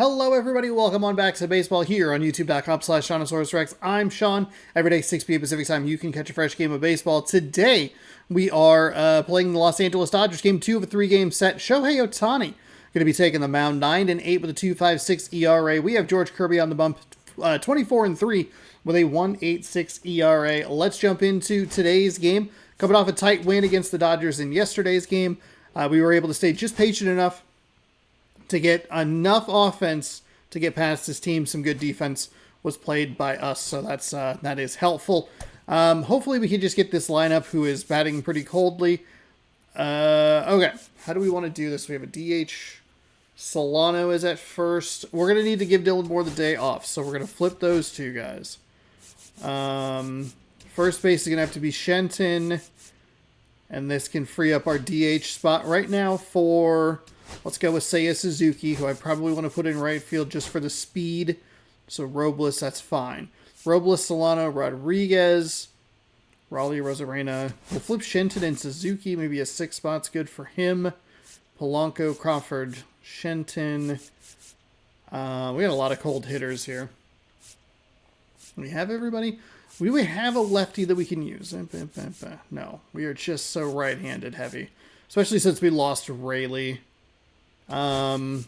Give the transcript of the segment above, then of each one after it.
Hello everybody, welcome on back to baseball here on youtube.com/SeanOsaurusRex. I'm Sean. Every day, 6 p.m. Pacific time, you can catch a fresh game of baseball. Today, we are playing the Los Angeles Dodgers, game 2 of a 3-game set. Shohei Ohtani going to be taking the mound, 9-8 with a 2.56 ERA. We have George Kirby on the bump, 24-3 with a 1.86 ERA. Let's jump into today's game. Coming off a tight win against the Dodgers in yesterday's game, we were able to stay just patient enough to get enough offense to get past this team. Some good defense was played by us, so that is helpful. Hopefully we can just get this lineup, who is batting pretty coldly. Okay, how do we want to do this? We have a DH. Solano is at first. We're going to need to give Dylan Moore the day off, so we're going to flip those two guys. First base is going to have to be Shenton, and this can free up our DH spot right now for... Let's go with Seiya Suzuki, who I probably want to put in right field just for the speed. So Robles, that's fine. Robles, Solano, Rodriguez, Raleigh, Rosarena. We'll flip Shenton and Suzuki. Maybe a 6 spot's good for him. Polanco, Crawford, Shenton. We got a lot of cold hitters here. We have everybody. We have a lefty that we can use. No, we are just so right-handed heavy. Especially since we lost Rayleigh. Let's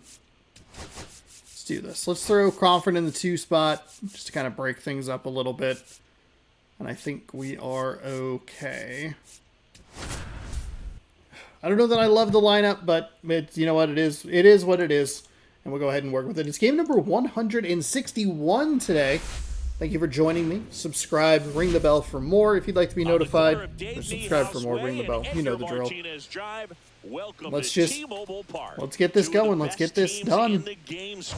do this. Let's throw Crawford in the 2 spot just to kind of break things up a little bit. And I think we are okay. I don't know that I love the lineup, but you know what it is. It is what it is. And we'll go ahead and work with it. It's game number 161 today. Thank you for joining me. Subscribe, ring the bell for more if you'd like to be notified. Or subscribe for more, ring the bell. You know the drill. Let's get this going. Let's get this done.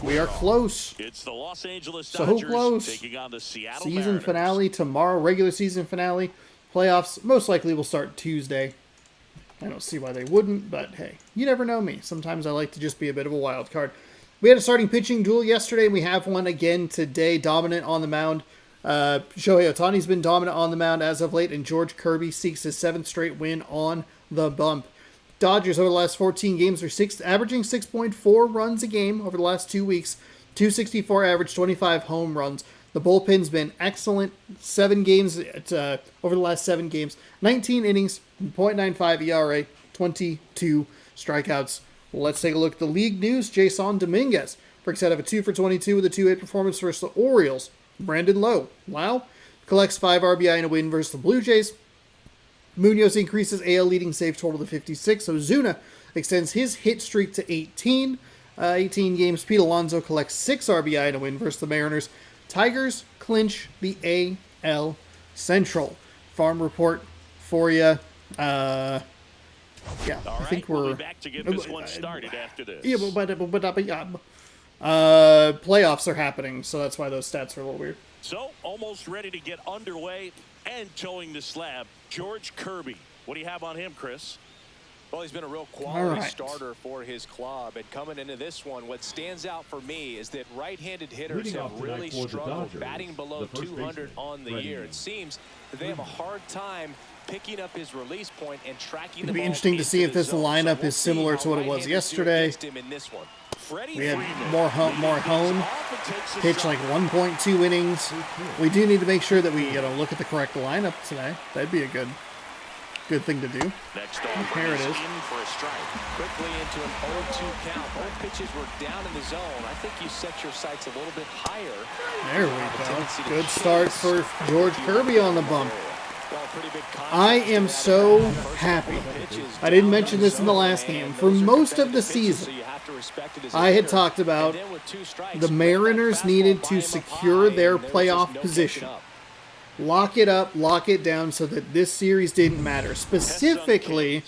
We are close. So close. Season finale tomorrow. Regular season finale. Playoffs most likely will start Tuesday. I don't see why they wouldn't, but hey, you never know me. Sometimes I like to just be a bit of a wild card. We had a starting pitching duel yesterday, and we have one again today. Dominant on the mound. Shohei Ohtani's been dominant on the mound as of late, and George Kirby seeks his 7th straight win on the bump. Dodgers over the last 14 games are averaging 6.4 runs a game over the last 2 weeks. 264 average, 25 home runs. The bullpen's been excellent. 7 games over the last 7 games. 19 innings, 0.95 ERA, 22 strikeouts. Let's take a look at the league news. Jason Dominguez breaks out of a 2 for 22 with a 2-8 performance versus the Orioles. Brandon Lowe, wow, collects 5 RBI in a win versus the Blue Jays. Munoz increases AL leading save total to 56. Ozuna extends his hit streak to 18. 18 games. Pete Alonso collects 6 RBI in a win versus the Mariners. Tigers clinch the AL Central. Farm report for you. Yeah, I think we're back to get this one started after this. Playoffs are happening, so that's why those stats are a little weird. So, almost ready to get underway and towing the slab, George Kirby. What do you have on him, Chris? Well, he's been a real quality starter for his club. And coming into this one, what stands out for me is that right-handed hitters have really struggled batting below 200 on the year. It seems that they have a hard time picking up his release point and tracking the ball. It'll be interesting to see if this lineup is similar to what it was yesterday. We had more hone, pitch like 1.2 innings. We do need to make sure that we look at the correct lineup today. That'd be a good thing to do. Here it is. Quickly into an 0-2 count. Both pitches were down in the zone. I think you set your sights a little bit higher. There we go. Good start for George Kirby on the bump. I am so happy. I didn't mention this in the last game. For most of the season, I had talked about the Mariners needed to secure their playoff position. Lock it up, lock it down so that this series didn't matter. Specifically,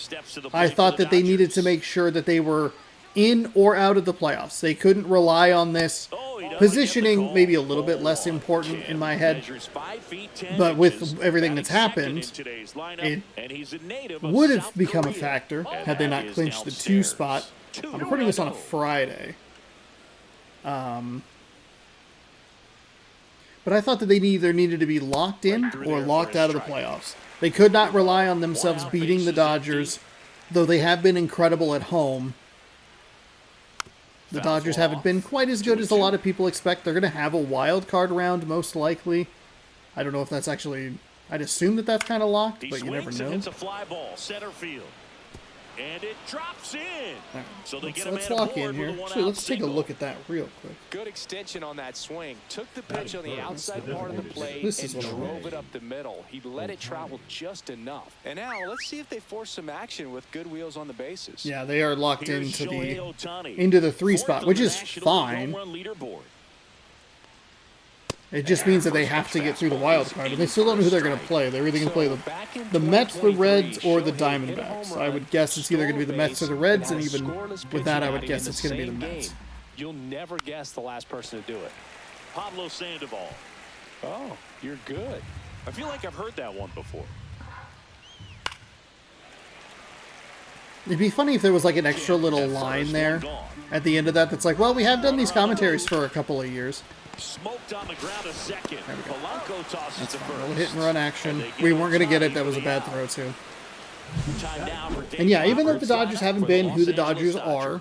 I thought that they needed to make sure that they were in or out of the playoffs. They couldn't rely on this. Positioning maybe a little bit less important in my head, but with everything that's happened, it would have become a factor had they not clinched the 2 spot. I'm recording this on a Friday. But I thought that they either needed to be locked in or locked out of the playoffs. They could not rely on themselves beating the Dodgers, though they have been incredible at home. The Dodgers haven't been quite as good as a lot of people expect. They're going to have a wild card round, most likely. I don't know if that's actually... I'd assume that that's kind of locked, but you never know. Hits a fly ball, center field. And it drops in. Right. So they let's lock in here. Actually, let's take a look at that real quick. Good extension on that swing. Took the pitch on the outside part of the plate and drove it up the middle. He let it travel just enough. And now let's see if they force some action with good wheels on the bases. Yeah, they are locked into the 3 spot, which is fine. It just means that they have to get through the wild card, and they still don't know who they're going to play. They're either going to play the Mets, the Reds, or the Diamondbacks. I would guess it's either going to be the Mets or the Reds, and even with that, I would guess it's going to be the Mets. You'll never guess the last person to do it. Pablo Sandoval. Oh, you're good. I feel like I've heard that one before. It'd be funny if there was like an extra little line there at the end of that that's like, well, we have done these commentaries for a couple of years. Smoked on the ground a second. Polanco tosses to first. Little hit and run action. We weren't going to get it. That was a bad throw, too. And yeah, even though the Dodgers haven't been who the Dodgers are,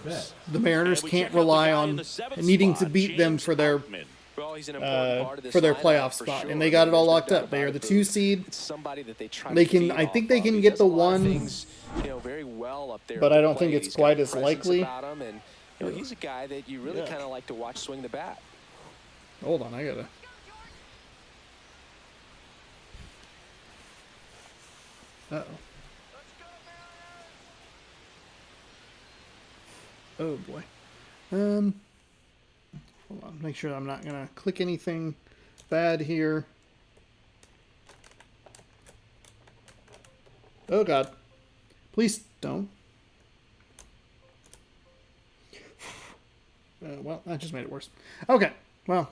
the Mariners can't rely on needing to beat them for their playoff spot, and they got it all locked up. They are the 2 seed. They can, I think they can get the 1, but I don't think it's quite as likely. He's a guy that you really kind of like to watch swing the bat. Hold on, I gotta. Uh-oh. Oh boy. Hold on, make sure I'm not gonna click anything bad here. Oh god. Please don't. Well, that just made it worse. Okay, well.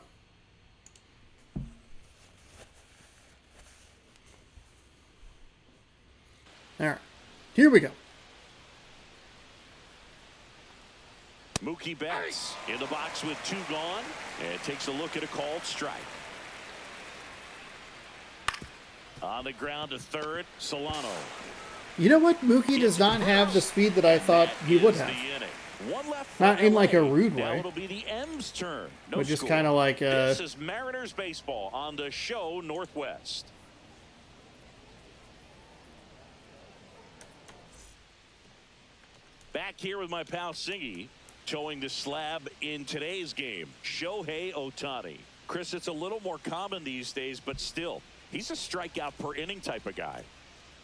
All right, here we go. Mookie Betts in the box with 2 gone and takes a look at a called strike. On the ground to third, Solano. You know what? Mookie does not have the speed that I thought he would have. Not in like a rude way. It'll be the M's turn. No but just kind of like this is Mariners baseball on the show Northwest. Back here with my pal Singy, towing the slab in today's game, Shohei Ohtani. Chris, it's a little more common these days, but still, he's a strikeout per inning type of guy.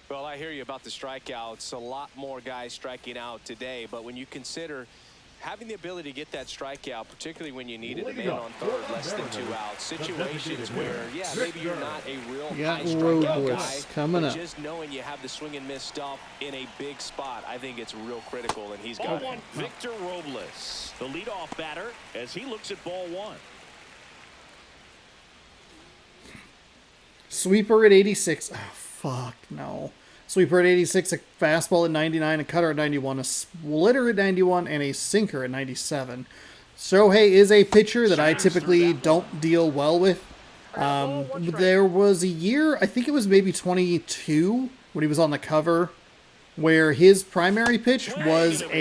Well, I hear you about the strikeouts. A lot more guys striking out today, but when you consider having the ability to get that strikeout, particularly when you needed a man on third, less than 2 outs, situations where, yeah, maybe you're not a real high strikeout guy, coming but up. just knowing you have the swing and miss stuff in a big spot, I think it's real critical, and he's got it. Victor Robles, the leadoff batter, as he looks at ball 1. Sweeper at 86. Oh, fuck, no. Sweeper at 86, a fastball at 99, a cutter at 91, a splitter at 91, and a sinker at 97. Shohei is a pitcher that I typically don't deal well with. There was a year, I think it was maybe 22, when he was on the cover, where his primary pitch was like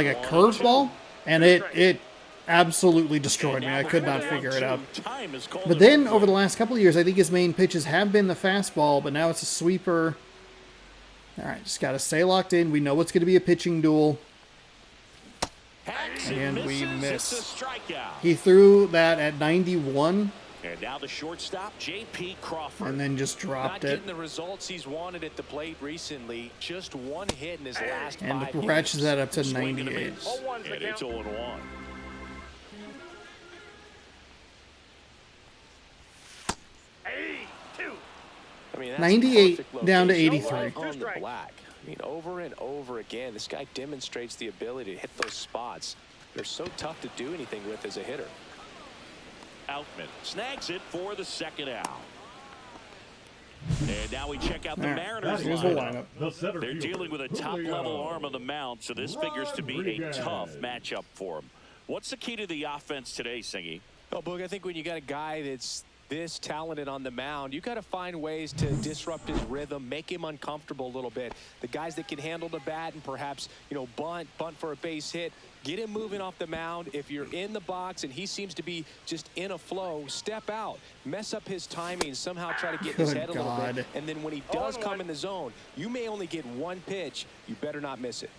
a curveball, and it absolutely destroyed me. I could not figure it out. But then over the last couple of years, I think his main pitches have been the fastball, but now it's a sweeper. All right, just got to stay locked in. We know it's going to be a pitching duel. And we miss. He threw that at 91. And now the shortstop, J.P. Crawford. And then just dropped it. Not getting the results he's wanted at the plate recently. Just 1 hit in his last 5 games. And ratchets that up to 98. And it's 0-1. I mean, 98 down to 83. On the black. I mean, over and over again, this guy demonstrates the ability to hit those spots. They're so tough to do anything with as a hitter. Outman snags it for the 2nd out. And now we check out the Mariners lineup. They're dealing with a top-level arm on the mound, so this figures to be a tough matchup for them. What's the key to the offense today, Singy? Oh, Boog, I think when you got a guy that's this talented on the mound, you got to find ways to disrupt his rhythm, make him uncomfortable a little bit. The guys that can handle the bat and perhaps, you know, bunt for a base hit, get him moving off the mound. If you're in the box and he seems to be just in a flow, step out, mess up his timing, somehow try to get his head a little bit. And then when he does come in the zone, you may only get one pitch. You better not miss it.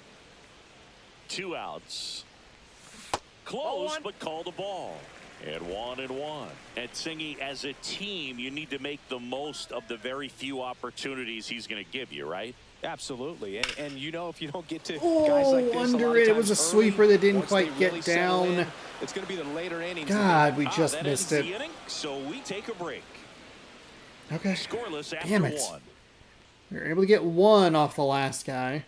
2 outs. Close, but call the ball. And 1-1. And Singy, as a team, you need to make the most of the very few opportunities he's going to give you, right? Absolutely. And you know, if you don't get to guys like this, under it. It was a sweeper that didn't quite get down. It's going to be the later innings. God, we just missed it. Inning, so we take a break. Okay. Scoreless after Damn it. 1. We were able to get 1 off the last guy.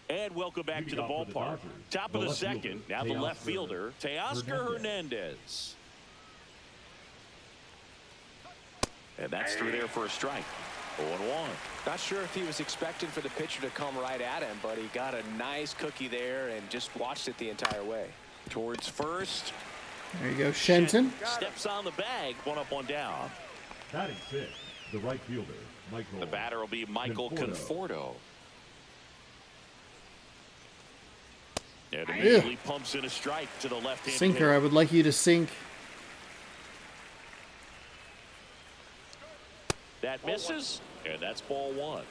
And welcome back to the ballpark. Top of the second. Now the left fielder, Teoscar Hernandez. And that's through there for a strike. 0-1. Not sure if he was expecting for the pitcher to come right at him, but he got a nice cookie there and just watched it the entire way. Towards first. There you go, Shenton. Steps on the bag. 1 up, 1 down. Batting 6, the right fielder, Michael. The batter will be Michael Conforto. And immediately pumps in a strike to the left-handed Sinker, hitter. I would like you to sink. That misses, and that's ball 1.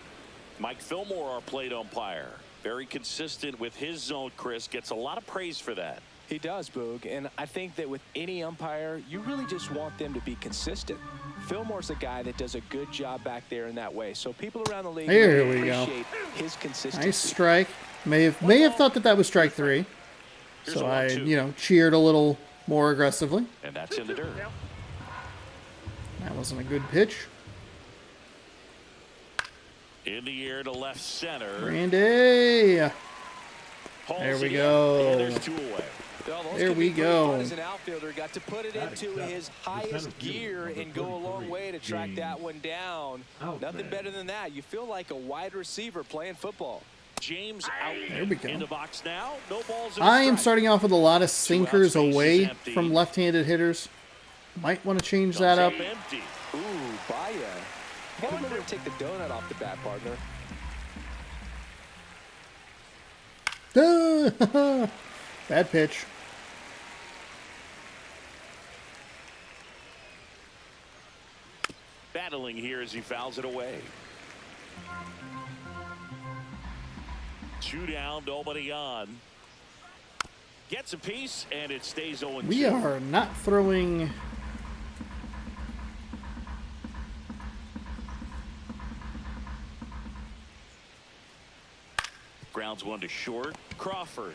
Mike Fillmore, our plate umpire. Very consistent with his zone, Chris. Gets a lot of praise for that. He does, Boog, and I think that with any umpire, you really just want them to be consistent. Fillmore's a guy that does a good job back there in that way, so people around the league really appreciate his consistency. Nice strike. May have thought that was strike 3. So I, you know, cheered a little more aggressively. And that's in the dirt. That wasn't a good pitch. In the air to left center. Randy. There we go. And there's 2 away. There we go. As an outfielder, got to put it into his highest gear and go a long way to track that one down. Nothing better than that. You feel like a wide receiver playing football. James out there we go. in the box now. No balls in I am starting off with a lot of sinkers away from left-handed hitters. Might want to change that up. Empty. Ooh, Baya. You gotta remember to take the donut off the bat, partner. Bad pitch. Battling here as he fouls it away. 2 down, nobody on. Gets a piece, and it stays 0-2. We are not throwing. Grounds 1 to short. Crawford.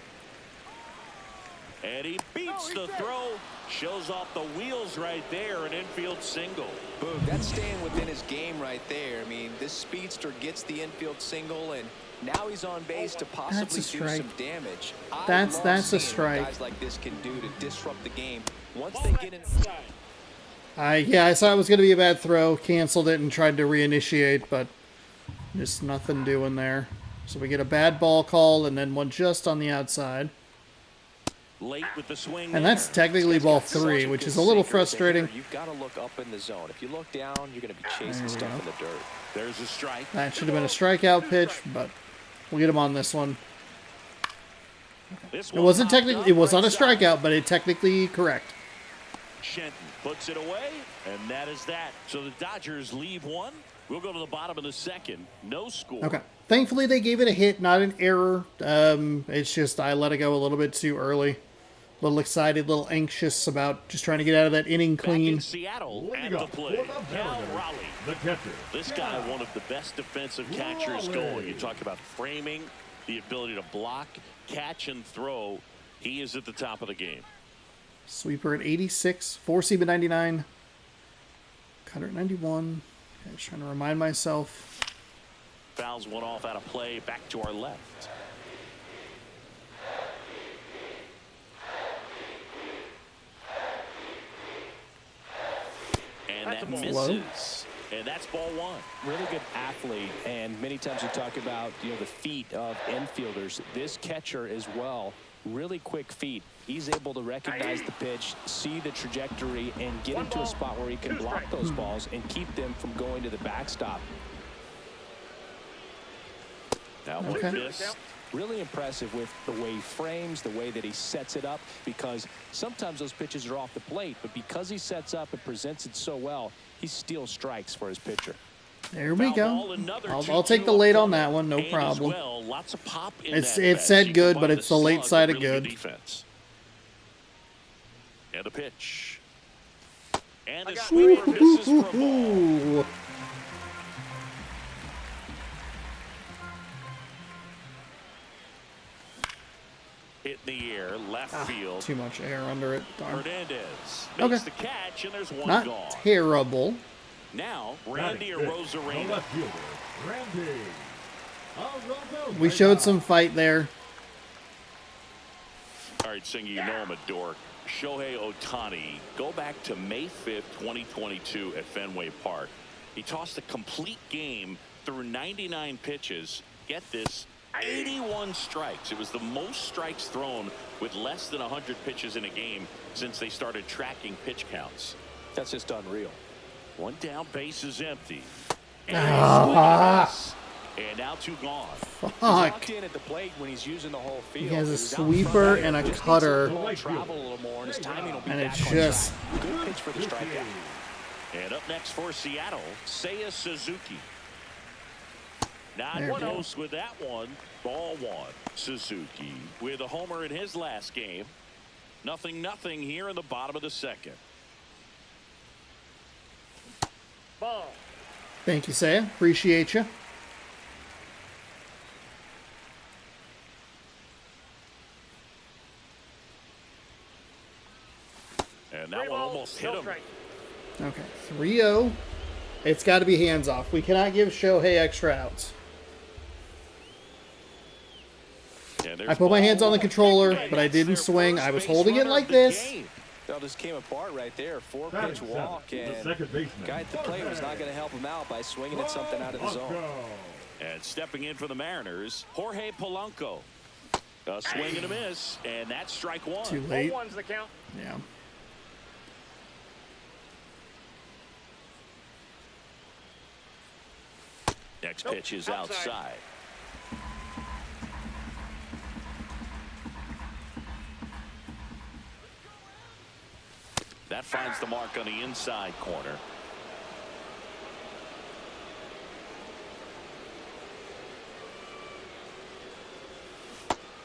And he beats the throw. Shows off the wheels right there. An infield single. Boom, that's staying within his game right there. I mean, this speedster gets the infield single, and now he's on base to possibly do some damage. That's a strike. What guys like this can do to disrupt the game once they get in. Yeah, I saw it was going to be a bad throw. Canceled it and tried to reinitiate, but just nothing doing there. So we get a bad ball call and then one just on the outside. Late with the swing. And that's technically ball 3, which is a little frustrating. You've got to look up in the zone. If you look down, you're going to be chasing stuff in the dirt. There's a strike. That should have been a strikeout pitch, but we'll get him on this one. It wasn't technically, it was not a strikeout, but it technically correct. Shenton puts it away, and that is that. So the Dodgers leave 1. We'll go to the bottom of the second. No score. Okay. Thankfully, they gave it a hit, not an error. It's just I let it go a little bit too early. A little excited, a little anxious about just trying to get out of that inning clean. Back in Seattle at the plate. Cal Raleigh. The catcher. This guy, one of the best defensive catchers going. You talk about framing, the ability to block, catch, and throw. He is at the top of the game. Sweeper at 86, 4-seam at 99, cutter at 91. Okay, just trying to remind myself. Fouls one off out of play. Back to our left. And that misses. And that's ball one. Really good athlete, and many times we talk about, the feet of infielders. This catcher as well, really quick feet. He's able to recognize the pitch, see the trajectory, and get into a spot where he can block those balls and keep them from going to the backstop. Now one miss. Really impressive with the way he frames, the way that he sets it up, because sometimes those pitches are off the plate, but because he sets up and presents it so well, he steals strikes for his pitcher. There we go. I'll take the late on that one, no problem. Well, lots of pop in It said good, but it's the late side of good. Defense. And the pitch. And the sweeper misses for a ball. Hit in the air, left field. Too much air under it. Darn. Hernandez makes the catch, and there's one Not gone. terrible. Now, Randy Arozarena. We showed some fight there. All right, Singy, you know I'm a dork. Shohei Ohtani, go back to May 5th, 2022 at Fenway Park. He tossed a complete game through 99 pitches. Get this, 81 strikes. It was the most strikes thrown with less than 100 pitches in a game since they started tracking pitch counts. That's just unreal. One down, base is empty. And now two gone. Fuck. Locked in at the plate when he's using the whole field. He has a sweeper and a cutter. Travel a little more, and his timing will be And back it's on just... track. Good pitch for the strikeout. And up next for Seattle, Seiya Suzuki. Not There we go. close with that one. Ball one. Suzuki with a homer in his last game. 0-0 here in the bottom of the second. Ball. Thank you, Seiya. Appreciate you. And that one almost hit him. Okay, 3-0. It's got to be hands off. We cannot give Shohei extra outs. I put my hands on the controller, but I didn't swing. I was holding it like this. Well, just came apart right there. 4-pitch walk, and guy at the plate was not going to help him out by swinging at something out of the zone. And stepping in for the Mariners, Jorge Polanco. A swing and a miss, and that's strike one. Too late. 0-1's the count. Yeah. Next pitch is outside. That finds the mark on the inside corner.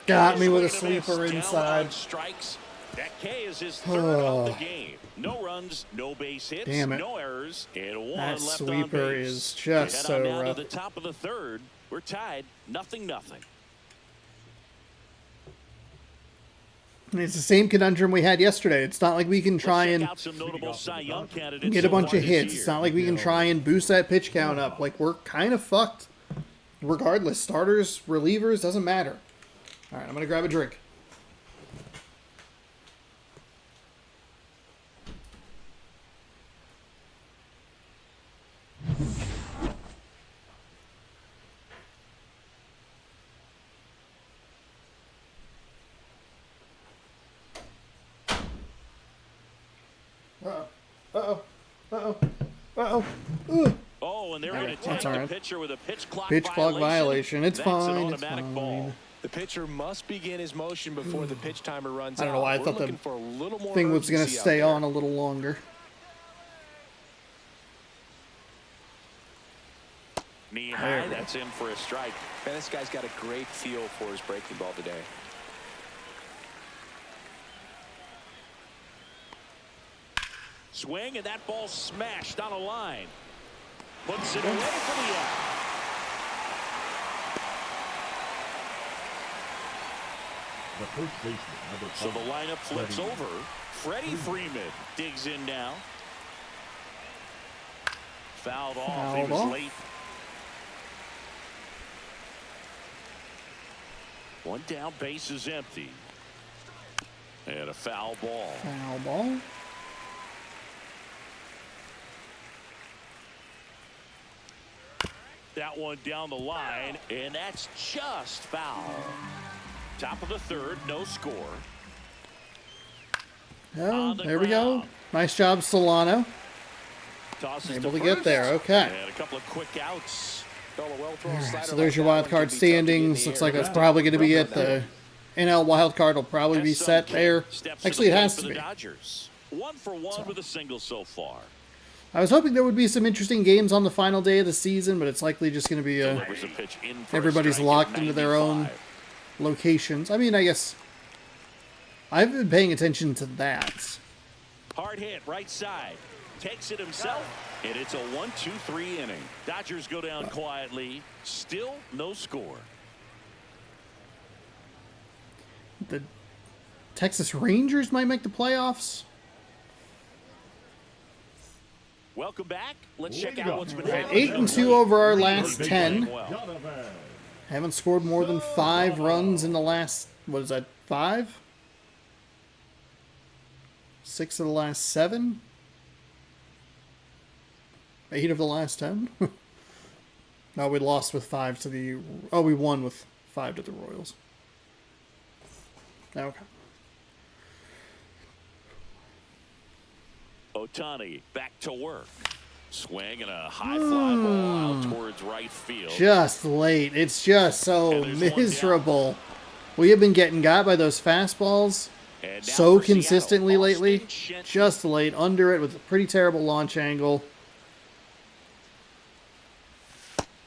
Got me with a sweeper inside. Strikes. That K is his third of the game. No runs, no base hits, Damn it. no errors, and one That left sweeper on base. is just Head so on down rough. to the top of the third. We're tied, 0-0. And it's the same conundrum we had yesterday. It's not like we can try and Check out some notable Cy Young candidates get a so bunch far of this hits. year. It's not like we can try and boost that pitch count up. Like, we're kind of fucked. Regardless, starters, relievers, doesn't matter. All right, I'm going to grab a drink. Uh-oh. Uh-oh. Uh-oh. Uh-oh. Oh, and they're going to That's tag all the right. pitcher with a pitch clock Pitch clock violation. It's That's an fine. It's automatic fine. ball. The pitcher must begin his motion before the pitch timer runs out. I don't know why I We're thought the looking for a little more thing was going to urgency out stay there. on a little longer. Knee There high, we go. that's in for a strike. Man, this guy's got a great feel for his breaking ball today. Swing, and that ball smashed on a line. Puts it away for the out. The first baseman, number So the 5, lineup flips Freddie. over. Freddie Freeman digs in now. Fouled off. He Fouled was off. late. One down, base is empty. And a foul ball. Foul ball. that one down the line, and that's just foul. Top of the third, no score. Oh, there we go. Nice job, Solano. Able to get there. Okay. And a couple of quick outs. Right, so there's your wild card standings. Looks like that's probably going to be it. The NL wild card will probably be set there. Actually, it has to be. Dodgers. 1 for 1 with a single so far. I was hoping there would be some interesting games on the final day of the season, but it's likely just going to be everybody's locked into their own locations. I mean, I guess I've been paying attention to that. Hard hit, right side. Takes it himself, and it's a 1-2-3 inning. Dodgers go down quietly. Still no score. The Texas Rangers might make the playoffs. Welcome back. Let's check out what's been happening. 8-2 over our last 10. Haven't scored more than 5 runs in the last, what is that, 5? 6 of the last 7? 8 of the last 10? No, we lost with 5 to the... Oh, we won with 5 to the Royals. Okay. Ohtani back to work. Swing and a high fly ball out towards right field. Just late. It's just so miserable. We have been getting got by those fastballs so consistently lately. Just late under it with a pretty terrible launch angle.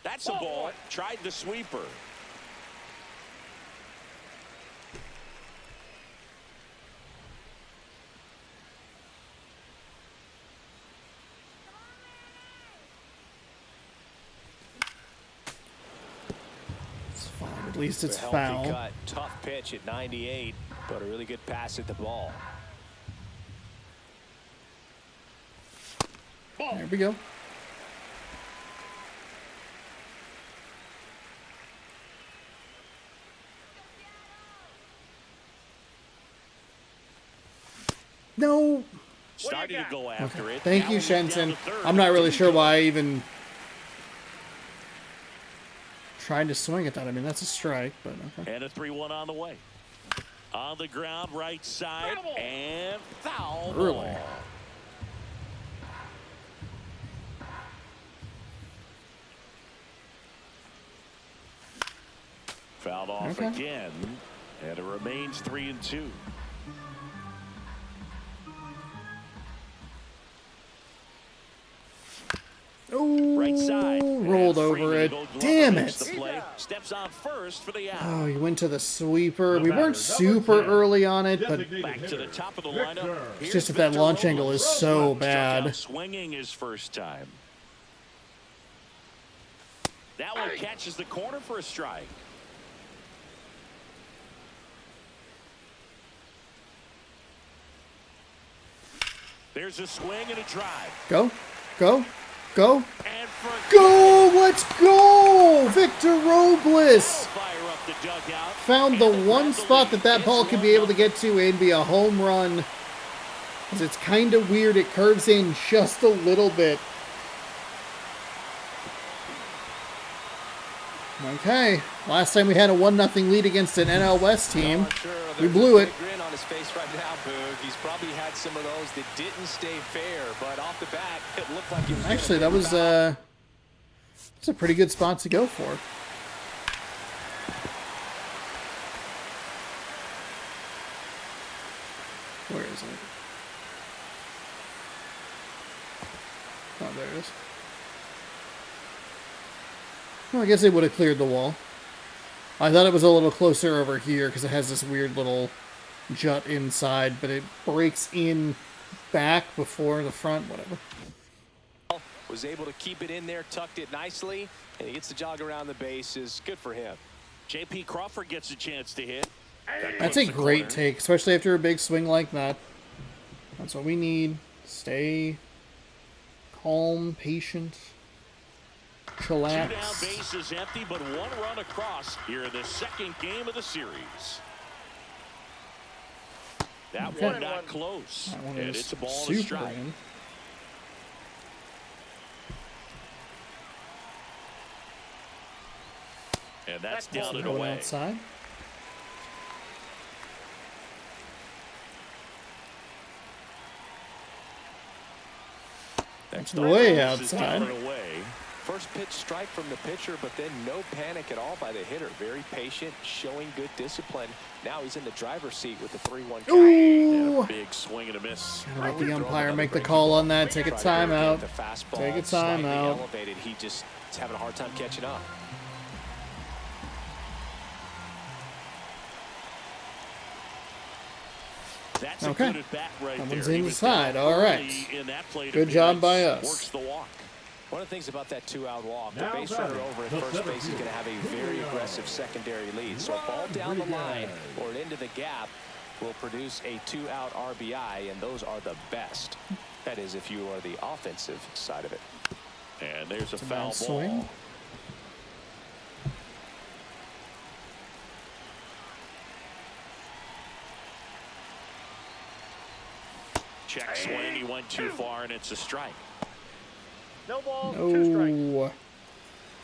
That's a ball. Tried the sweeper. It's fine. At least it's Healthy foul. cut. Tough pitch at 98, but a really good pass at the ball. There we go. No. Starting to go after it. Thank you, Shenson. I'm not really sure why I even tried to swing at that. I mean, that's a strike, but okay. And a 3-1 on the way. On the ground, right side, and foul. Early. Ball. Fouled off again, and it remains 3-2. Oh, Right side. rolled over it. Damn it. Steps on first for the out. Oh, you went to the sweeper. We weren't super early on it, but Back to the top of the lineup. it's just that that launch angle is so bad. Swinging his first time. That one catches the corner for a strike. There's a swing and a drive. Go, go, go, And for go! Let's go! Victor Robles fire up the dugout. found the one spot that that ball could be able to get to and be a home run. Because it's kind of weird. It curves in just a little bit. Okay, last time we had a 1-0 lead against an NL West team. We blew it. Grin on his face right now, Boog. He's probably had some of those that didn't stay fair, but off the bat, it looked like he was. Actually, that was it's a pretty good spot to go for. Where is it? Oh, there it is. Well, I guess it would have cleared the wall. I thought it was a little closer over here because it has this weird little jut inside, but it breaks in back before the front, whatever. Was able to keep it in there, tucked it nicely, and he gets the jog around the bases. Good for him. J.P. Crawford gets a chance to hit. That's a great take, especially after a big swing like that. That's what we need. Stay calm, patient, chillax. 2 down, base is empty, but 1 run across here in the second game of the series. That one not close. That one and is it's a ball and a super strike. in. And that's down and Going away. outside. That's way outside. First pitch strike from the pitcher, but then no panic at all by the hitter. Very patient, showing good discipline. Now he's in the driver's seat with the 3-1 count. Ooh! Big swing and a miss. Let the umpire make the call on that. Take a timeout. Take a timeout. Elevated. He just is having a hard time catching up. That's okay. a good at bat right that there. one's inside. All right. Good job by us. Works the walk. One of the things about that 2-out walk, the base runner over at first base is going to have a very aggressive secondary lead. So a ball down the line or into the gap will produce a 2-out RBI, and those are the best. That is, if you are the offensive side of it. And there's a foul ball. Swing. Check swing. He went too far, and it's a strike. No ball, No. 2 strikes.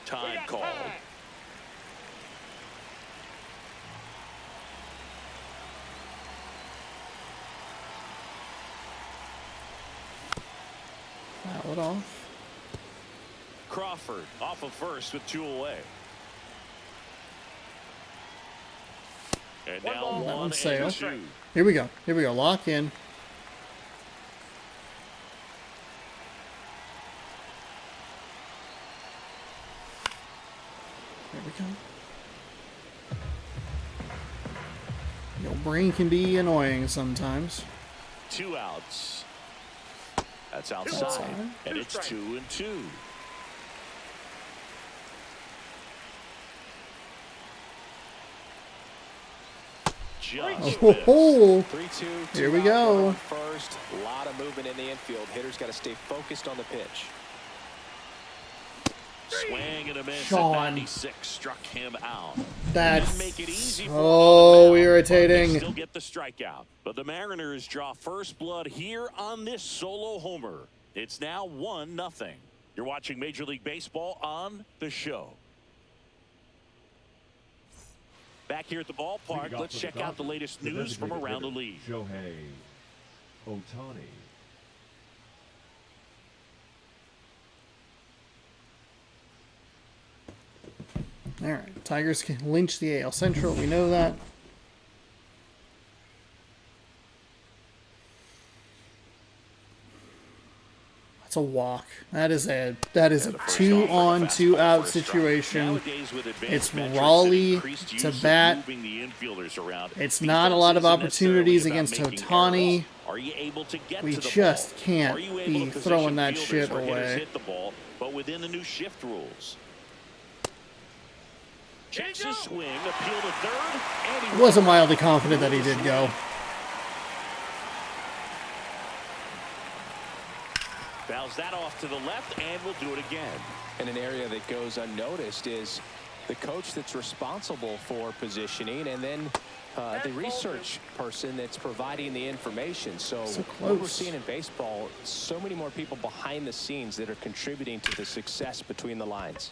Time called. Foul it off. Crawford off of first with 2 away. And One now ball, 1 one's and safe. 2. Here we go. Here we go. Lock in. There we go. Your brain can be annoying sometimes. 2 outs. That's outside. And it's 2-2. Just Oh, ho, ho. 3-2. Here we go. First, a lot of movement in the infield. Hitter's got to stay focused on the pitch. Swing and a miss. Sean. At 96 struck him out. That's Didn't make it easy for him so on the mound, irritating. but they still get the strikeout. But the Mariners draw first blood here on this solo homer. It's now 1-0. You're watching Major League Baseball on the show. Back here at the ballpark, let's check out the latest news from around the league. Shohei Ohtani. All right. Tigers can lynch the AL Central. We know that. That's a walk. That is a 2-on, 2-out situation. It's Raleigh to bat. It's not a lot of opportunities against Ohtani. We just can't be throwing that shit away. But within the new shift rules. Checks his swing, appeal to third, and he I wasn't mildly confident that he did go. fouls that off to the left, and will do it again. And an area that goes unnoticed is the coach that's responsible for positioning, and then the research person that's providing the information. So what we're seeing in baseball, so many more people behind the scenes that are contributing to the success between the lines.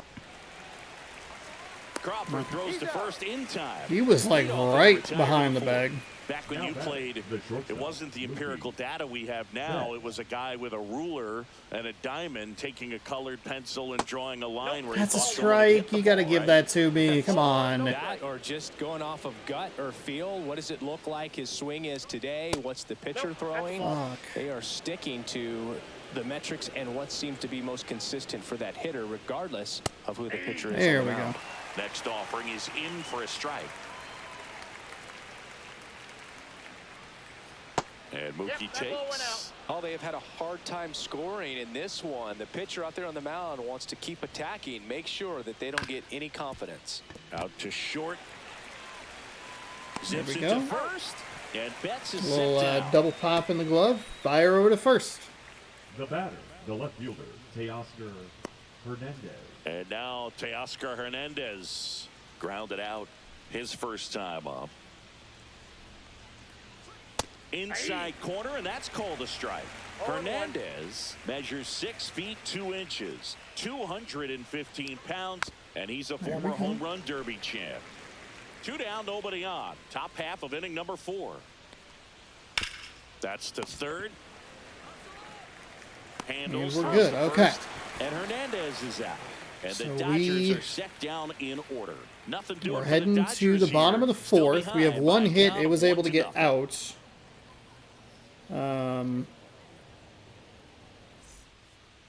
Crawford throws to first in time. He was like right behind the bag. Back when you played, it wasn't the empirical data we have now. It was a guy with a ruler and a diamond taking a colored pencil and drawing a line where That's a he thought someone would hit strike. the You got to ball, give right? that to me. Come on. That or just going off of gut or feel. What does it look like his swing is today? What's the pitcher throwing? Fuck. They are sticking to the metrics and what seems to be most consistent for that hitter, regardless of who the pitcher is. There on the we go. mound. Next offering is in for a strike. And Mookie takes. Oh, they have had a hard time scoring in this one. The pitcher out there on the mound wants to keep attacking, make sure that they don't get any confidence. Out to short. There Zips we it go. to first. And Betts is Little set down. double pop in the glove. Fire over to first. The batter, the left fielder, Teoscar Hernandez. And now Teoscar Hernandez grounded out his first time up. Inside corner, and that's called a strike. Hernandez measures 6 feet 2 inches, 215 pounds, And he's a former home run derby champ. 2 down, nobody on. Top half of inning number 4. That's to third. Handles we're good. Okay. And Hernandez is out. And So the Dodgers are set down in order. Nothing doing. We're heading to the bottom of the 4th. We have 1 hit. It was able to get out.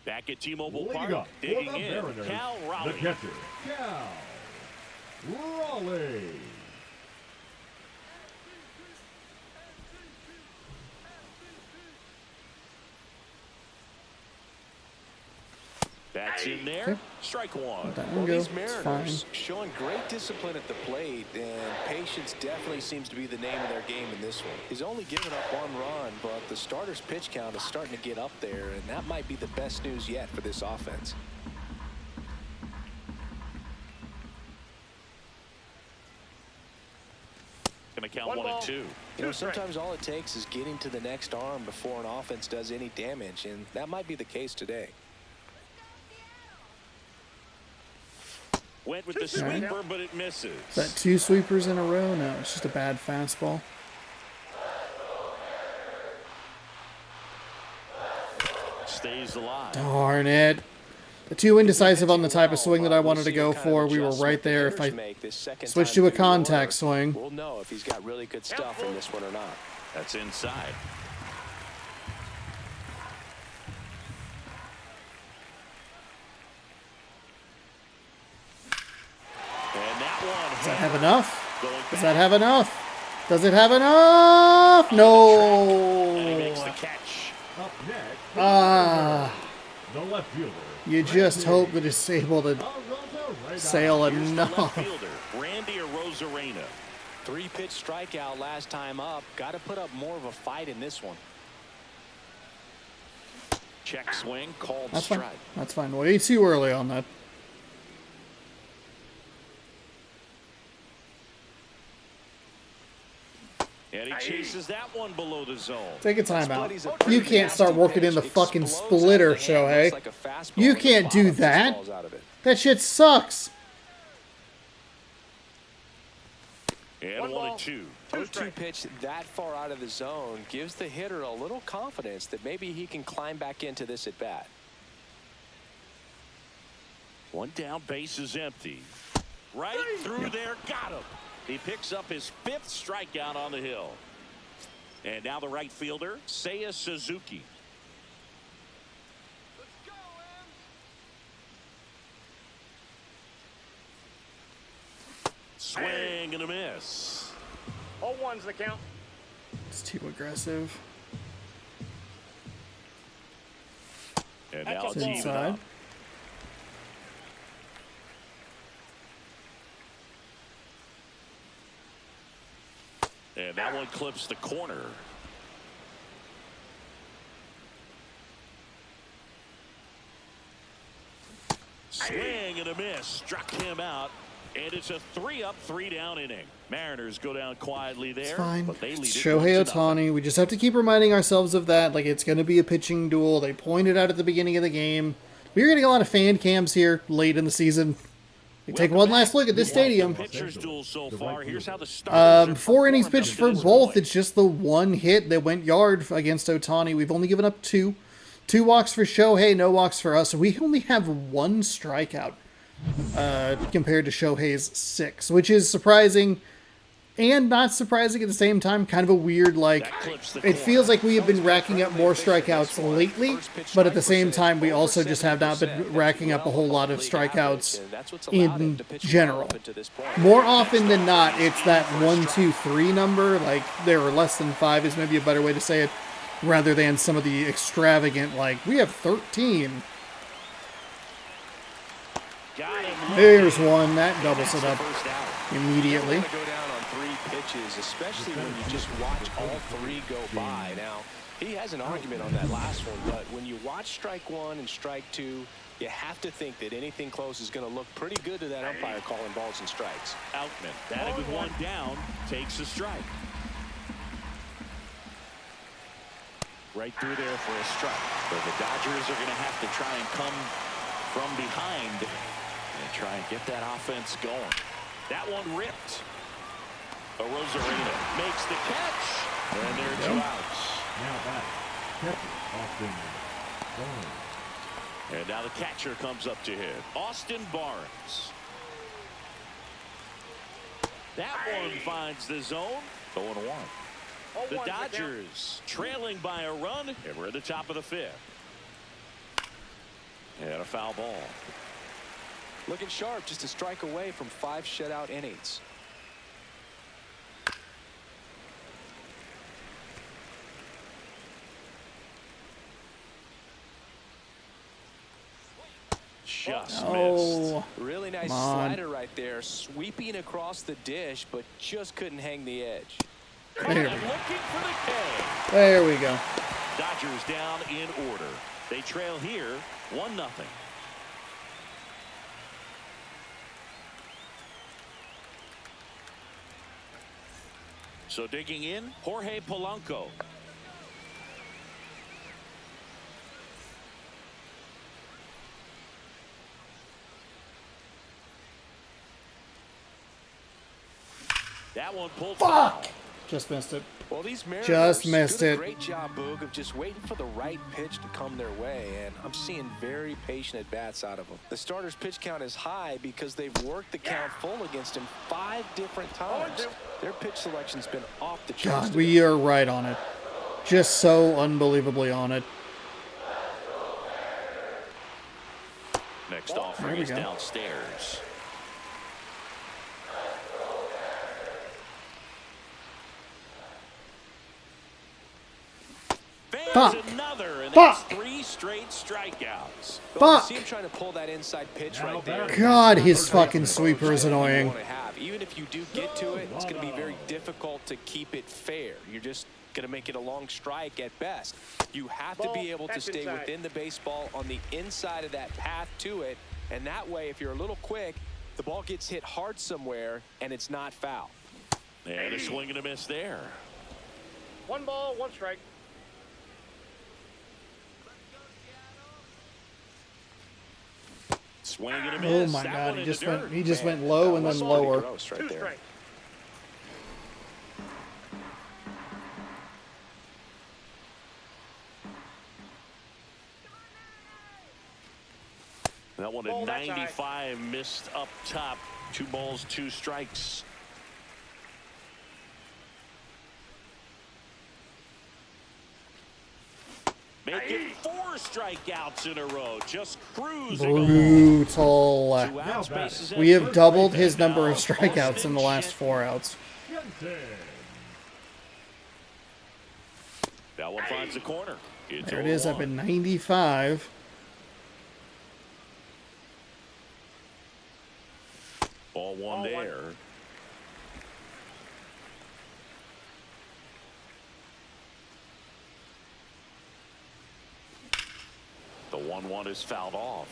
Back at T-Mobile Leading Park, up for digging the in, Mariners, Cal the Raleigh. catcher, Cal Raleigh. That's in there. Okay. Strike 1. That Well, one go. these It's fine. Mariners showing great discipline at the plate, and patience definitely seems to be the name of their game in this one. He's only given up 1 run, but the starter's pitch count is starting to get up there, and that might be the best news yet for this offense. Gonna count 1 and 2. You know, sometimes all it takes is getting to the next arm before an offense does any damage, and that might be the case today. Went with the sweeper, but it misses. Is that 2 sweepers in a row? No, it's just a bad fastball. Stays alive. Darn it. The 2 indecisive on the type of swing that I wanted to go for. We were right there. If I switch to a contact swing. We'll know if he's got really good stuff in this one or not. That's inside. And that one. Does that have enough? Does that have enough? Does it have enough? And he No. makes the catch. Up next, Ah. the left fielder. You just hope that it's able to sail Here's the left enough. fielder, Randy Arozarena. 3-pitch strikeout last time up. Got to put up more of a fight in this one. Check swing, called That's fine. strike. That's fine. Way too early on that. And he chases that one below the zone. Take a timeout. You can't start working in the fucking splitter, Shohei. You can't do that. That shit sucks. And 1 and 2. 0-2 pitch that far out of the zone gives the hitter a little confidence that maybe he can climb back into this at bat. 1 down, base is empty. Right through there, got him. He picks up his 5th strikeout on the hill. And now the right fielder, Seiya Suzuki. Swing and a miss. 0-1's the count. It's too aggressive. And now It's it's even inside. up. And that one clips the corner. Swing and a miss. Struck him out. And it's a 3-up, 3-down inning. Mariners go down quietly there. It's fine. But they lead It's it Shohei 1-0. Ohtani. We just have to keep reminding ourselves of that. Like, it's going to be a pitching duel. They pointed out at the beginning of the game. We're getting a lot of fan cams here late in the season. We take one last look at this stadium. Pitchers duel so far. Here's how the starters are 4 innings performing pitched up for to this both. point. It's just the 1 hit that went yard against Ohtani. We've only given up 2. 2 walks for Shohei, no walks for us. We only have 1 strikeout compared to Shohei's 6, which is surprising and not surprising at the same time. Kind of a weird, like, That clips the it corner. feels like we have been racking up more strikeouts lately, but at the same time, we also just have not been racking up a whole lot of strikeouts in general. More often than not, it's that 1, 2, 3 number. Like, there are less than 5 is maybe a better way to say it, rather than some of the extravagant, like, we have 13. Got him. There's one. That doubles it up First out. immediately. You go down on 3 pitches, especially when you just watch all 3 go by. Now, he has an argument on that last one, but when you watch strike 1 and strike 2, you have to think that anything close is going to look pretty good to that umpire calling balls and strikes. Outman, batting with 1 down, takes a strike. Right through there for a strike. But the Dodgers are going to have to try and come from behind And try and get that offense going. That one ripped. Rosarina makes the catch. And there are 2 outs. Now back. Catcher, Austin Barnes. And now the catcher comes up to hit. Austin Barnes. That one finds the zone. 0-1. The Dodgers trailing by a run. And we're at the top of the 5th. And a foul ball. Looking sharp, just a strike away from 5 shutout innings. Just Oh, missed. Really nice come on. slider right there, sweeping across the dish, but just couldn't hang the edge. There we go. Looking for the K. There we go. Dodgers down in order. They trail here 1-0. So digging in, Jorge Polanco. That one pulled foul. Fuck! Just missed it. Well, these Mariners Just missed do a it. great job, Boog, of just waiting for the right pitch to come their way, and I'm seeing very patient at-bats out of them. The starter's pitch count is high because they've worked the count full against him 5 different times. Their pitch selection's been off the charts. God, we are right on it. Just so unbelievably on it. Next offering is go. downstairs. Fuck. There's another, and Fuck. that's 3 straight strikeouts. Well, you Fuck. see him trying to pull that inside pitch right there. God, his fucking sweeper is annoying. Even if you do get to it, it's going to be very difficult to keep it fair. You're just going to make it a long strike at best. You have to be able to stay within the baseball on the inside of that path to it, and that way, if you're a little quick, the ball gets hit hard somewhere, and it's not foul. And a swing and a miss there. 1 ball, 1 strike. Swing and a miss. Oh my That God, one he in just the went dirt. he just went low and then Pretty lower. gross right 2 there. strikes. That one Ball, at that's high. 95 missed up top. 2 balls, 2 strikes. Making 4 strikeouts in a row. Just cruising along. 2 Brutal. outs, bases We have empty. doubled his And number now of strikeouts Austin in the last Shen. 4 outs. That one finds the corner. It's There it is, up 0-1. at 95. Ball 1 there. The 1-1 is fouled off.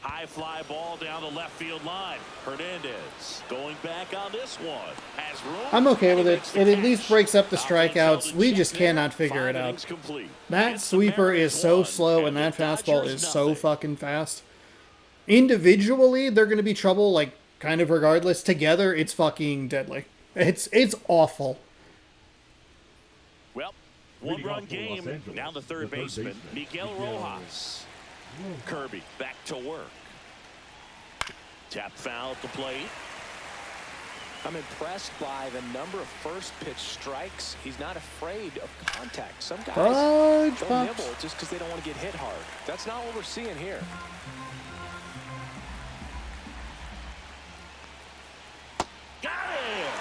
High fly ball down the left field line. Hernandez going back on this one. Has room. I'm okay with it. Makes the It at least catch. breaks up the Offense strikeouts. held in We check just there. cannot figure 5 it innings out. complete. That It's the sweeper is Mariners so 1 slow and that the fastball Dodgers is so nothing. fucking fast. Individually, they're going to be trouble, like, kind of regardless. Together, it's fucking deadly. It's awful. Well, Leading 1-run off for Los game. Angeles, Now the third baseman, Miguel Rojas. Kirby back to work. Tap foul at the plate. I'm impressed by the number of first pitch strikes. He's not afraid of contact. Some guys Fudge they'll Pups. nibble just because they don't want to get hit hard. That's not what we're seeing here. Got him!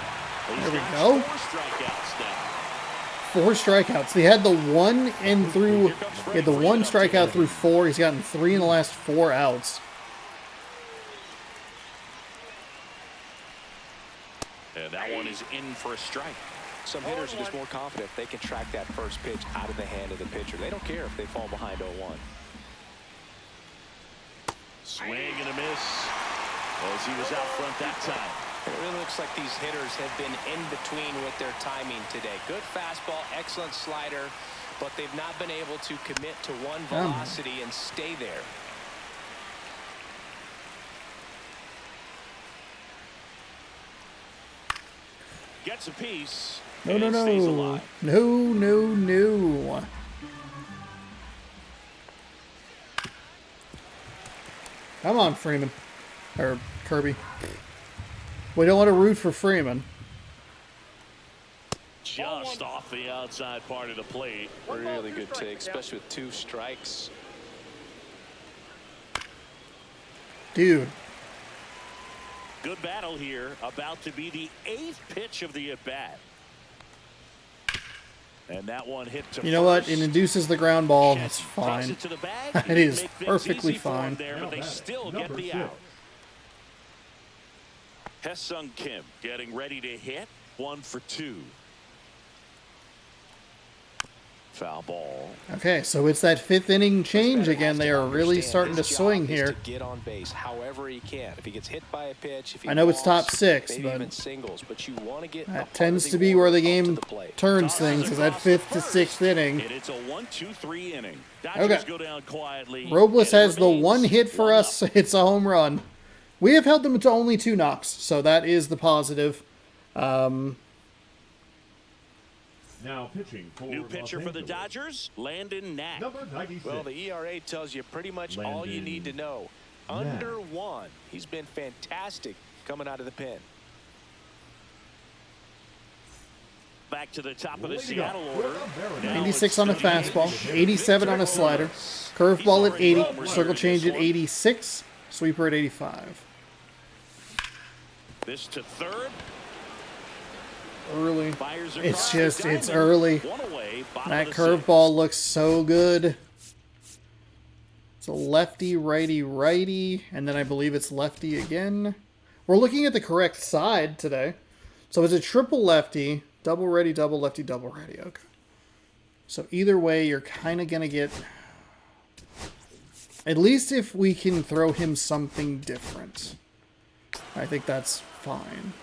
There we He's got go. 4 strikeouts now. 4 strikeouts. They had the one and through. He had the 1 strikeout through 4. He's gotten 3 in the last 4 outs. And that one is in for a strike. Some hitters are just more confident if they can track that first pitch out of the hand of the pitcher. They don't care if they fall behind 0-1. Swing and a miss as he was out front that time. It really looks like these hitters have been in between with their timing today. Good fastball, excellent slider, but they've not been able to commit to one velocity and stay there. Gets a piece. No, and no, stays no. alive. No, no, no. Come on, Freeman. Or Kirby. We don't want to root for Freeman. Just off the outside part of the plate. Really good take, especially with 2 strikes. Dude. Good battle here. About to be the 8th pitch of the at-bat. And that one hit to You know what? first. It induces the ground ball. Jets That's cross fine. it to the bag. It is Make things perfectly easy for 'em fine. there, but they still get the out. Hesung Kim getting ready to hit. 1 for 2. Foul ball. Okay, so it's that 5th inning change again. They are really starting to swing here. To get on base however he can. If he gets hit by a pitch, if he I know it's top walks, 6, maybe but even singles, but you want to get that tends to be where the game turns things, is that 5th to 6th inning. And it's a 1-2-3 inning. Dodgers Okay. go down quietly. Robles and it has the remains one hit for 1-0. us. It's a home run. We have held them to only 2 knocks, so that is the positive. Now pitching for New pitcher Los for the Angeles, Dodgers, Landon Knack. number 96. Well, the ERA tells you pretty much all you need to know. Under 1. He's been fantastic coming out of the pen. Back to the top of the Leading Seattle up order. for the Mariners. Now 96 it's on a Victor fastball, 87 on a slider, curveball at 80, circle change at 86, sweeper at 85. This to third. Early. Fires It's across just, the it's diamond. early. 1 away, bottom That of the 6th. curveball looks so good. It's a lefty, righty, righty, and then I believe it's lefty again. We're looking at the correct side today. So it's a triple lefty, double righty, double lefty, double righty. Okay. So either way, you're kind of going to get... At least if we can throw him something different. I think that's fine.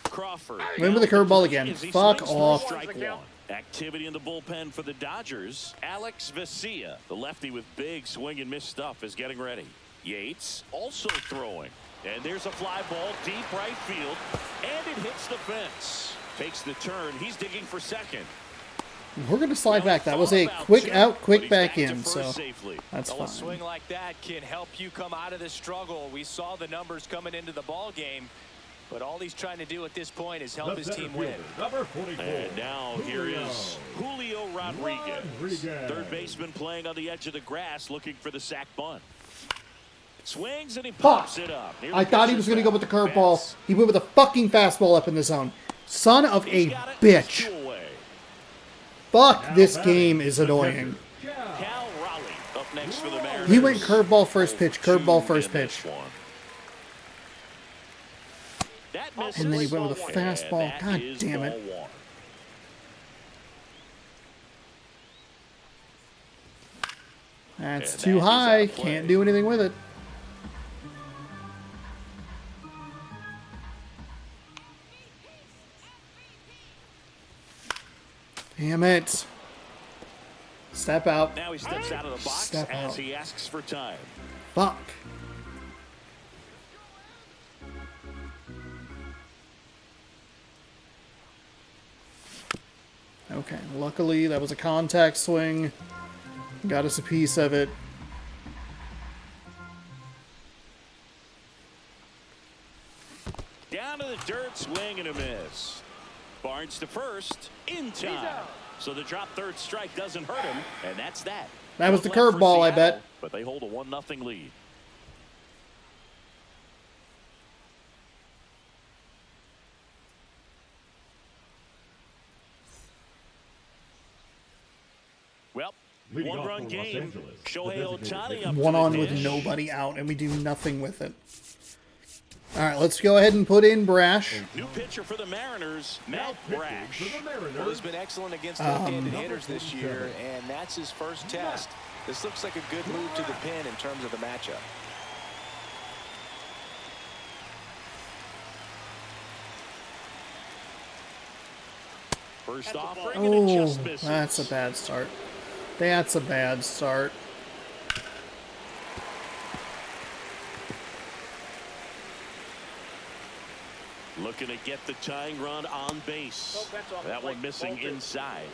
Crawford. Remember the curveball again. As he Fuck swings for off. strike 1. Activity in the bullpen for the Dodgers. Alex Vesia, the lefty with big swing and miss stuff, is getting ready. Yates also throwing. And there's a fly ball deep right field. And it hits the fence. Takes the turn. He's digging for second. We're going to slide back. That was a Thought about quick two, out, but quick he's back to in, first so safely. that's A fine. swing like that can help you come out of this struggle. We saw the numbers coming into the ball game, but all he's trying to do at this point is help The his center team win. fielder, number 44. And now here is Julio Rodriguez. Rodriguez. Third baseman playing on the edge of the grass looking for the sac bunt. Swings and he Fuck! pops it up. Nearly I thought he gets was it going to go back. with the curveball. Betts. He went with a fucking fastball up in the zone. Son of He's a got it. bitch. 2 away. Fuck, this game is annoying. Cal Raleigh up next for the Mariners. He went curveball first pitch, curveball first In this pitch. one. That misses. And then he went with a And fastball. that God is damn it. ball 1. That's And too that is high. out of play. Can't do anything with it. Damn it. Step out. Now he steps out of the box Step as out. he asks for time. Fuck. Okay, luckily that was a contact swing. Got us a piece of it. Down to the dirt, swing and a miss. Barnes to first, in time. So the drop third strike doesn't hurt him, and that's that. That was the Left for curveball, I Seattle, bet. But they hold a 1-0 lead. Well, Leading off one-run for Los game. Angeles, the Shohei designated Ohtani hitter. up to One the on with dish. nobody out, and we do nothing with it. All right, let's go ahead and put in Brash. New pitcher for the Mariners, Now Matt pitching Brash. for the Mariners. Well, he's been excellent against left-handed hitters this year, and that's his first test. This looks like a good move to the pin in terms of the matchup. First offering, and it Oh, just misses. that's a bad start. That's a bad start. Looking to get the tying run on base. That one missing inside.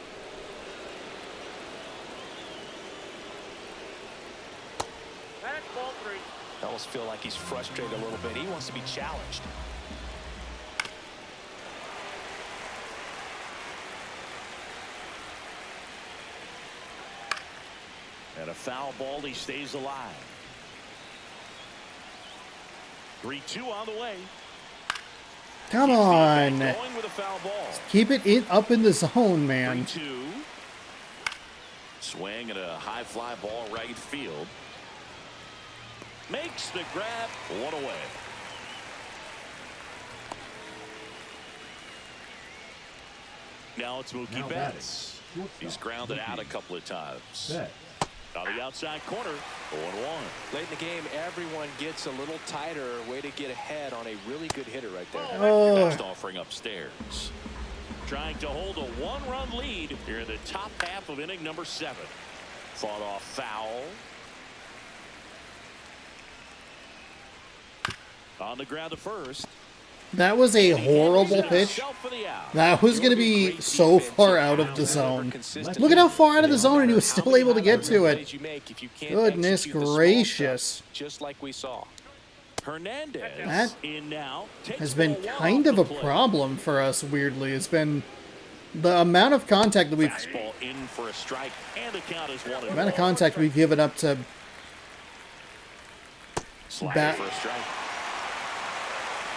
That's ball 3. I almost feel like he's frustrated a little bit. He wants to be challenged. And a foul ball, he stays alive. 3-2 on the way. Come on. Going with a foul ball. Keep it up in the zone, man. 3-2. Swing and a high fly ball right field. Makes the grab, one away. Now it's Mookie Now Betts. batting, He's grounded out a couple of times. Betts. On the outside corner, 0-1. Late in the game, everyone gets a little tighter. Way to get ahead on a really good hitter right there. Oh, Next offering upstairs. Trying to hold a one-run lead here in the top half of inning number 7. Fought off foul. On the ground to first. that was a horrible pitch. That was going to be so far out of the zone. Look at how far out of the zone, and he was still able to get to it. Goodness gracious. Just like we saw. Hernandez That in now. Has been kind of a problem for us, weirdly. It's been the amount of contact that we've Fastball in for a strike, and the count is 1-1. the amount of contact we've given up to Slider bat. for a strike.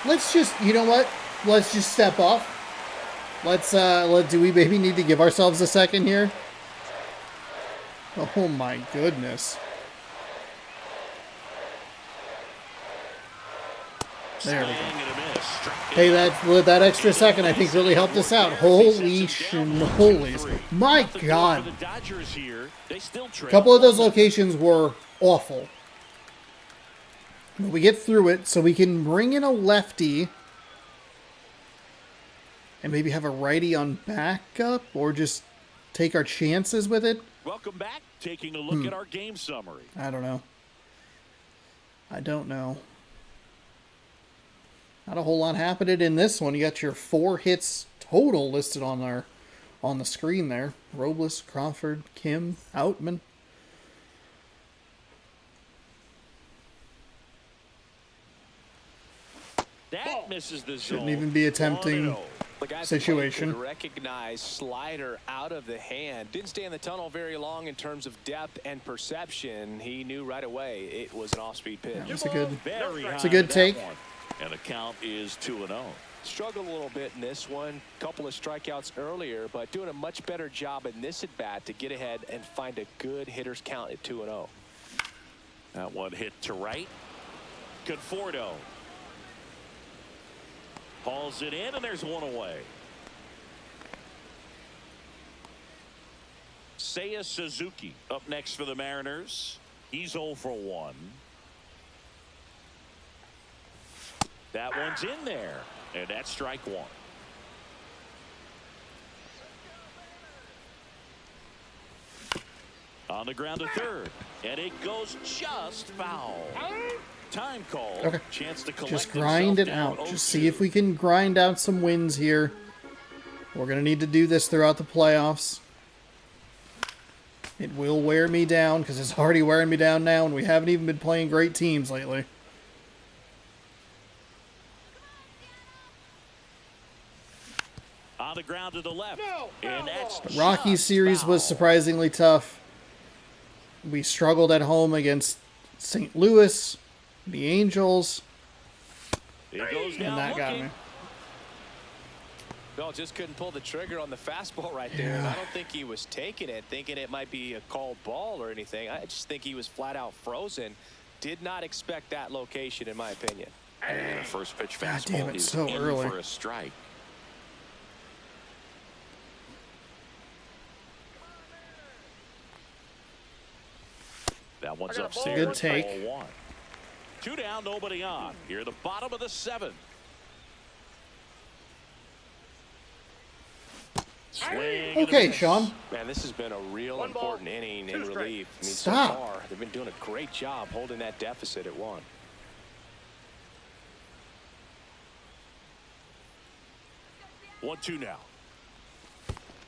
Let's just, you know what? Let's just step off. Do we maybe need to give ourselves a second here? Oh my goodness. There we go. Swing and a miss. Strike Hey, that extra second I think really helped us out. Holy shinolies. My For God. the Dodgers here, they still A trail. couple of those locations were awful. But we get through it, so we can bring in a lefty and maybe have a righty on backup, or just take our chances with it. Welcome back. Taking a look at our game summary. I don't know. I don't know. Not a whole lot happened in this one. You got your 4 hits total listed on the screen there. Robles, Crawford, Kim, Outman. That misses the zone. Shouldn't even be attempting 1-0. The guys situation. could recognize slider out of the hand. Didn't stay in the tunnel very long in terms of depth and perception. He knew right away it was an off-speed pitch. It's a good, Very it's a high good on that take. one. And the count is 2-0. Struggled a little bit in this one. Couple of strikeouts earlier, but doing a much better job in this at-bat to get ahead and find a good hitter's count at 2-0. That one hit to right. Conforto hauls it in, and there's one away. Seiya Suzuki up next for the Mariners. He's 0 for 1. That one's in there, and that's strike 1. On the ground to third, and it goes just foul. Time call. Okay. Chance to collect Just grind it himself out. down Just see if we can grind out some wins here. We're going to need to do this throughout the playoffs. It will wear me down because it's already wearing me down now, and we haven't even been playing great teams lately. On the ground to the left. And that's The Rockies just series was foul. surprisingly tough. We struggled at home against St. Louis, the Angels, It goes and down that got looking. me. Bell just couldn't pull the trigger on the fastball right there. And I don't think he was taking it, thinking it might be a called ball or anything. I just think he was flat out frozen. Did not expect that location, in my opinion. And the first pitch God fastball damn it, is so in early. for a strike. That one's I got a ball, upstairs. Good take. Ball 1. 2 down, nobody on. Here, the bottom of the 7th. Swing and a Okay, miss. Sean. Man, this has been a real One ball, important inning 2 in strikes. relief. I mean, Stop. so far, they've been doing a great job holding that deficit at 1. 1-2 now.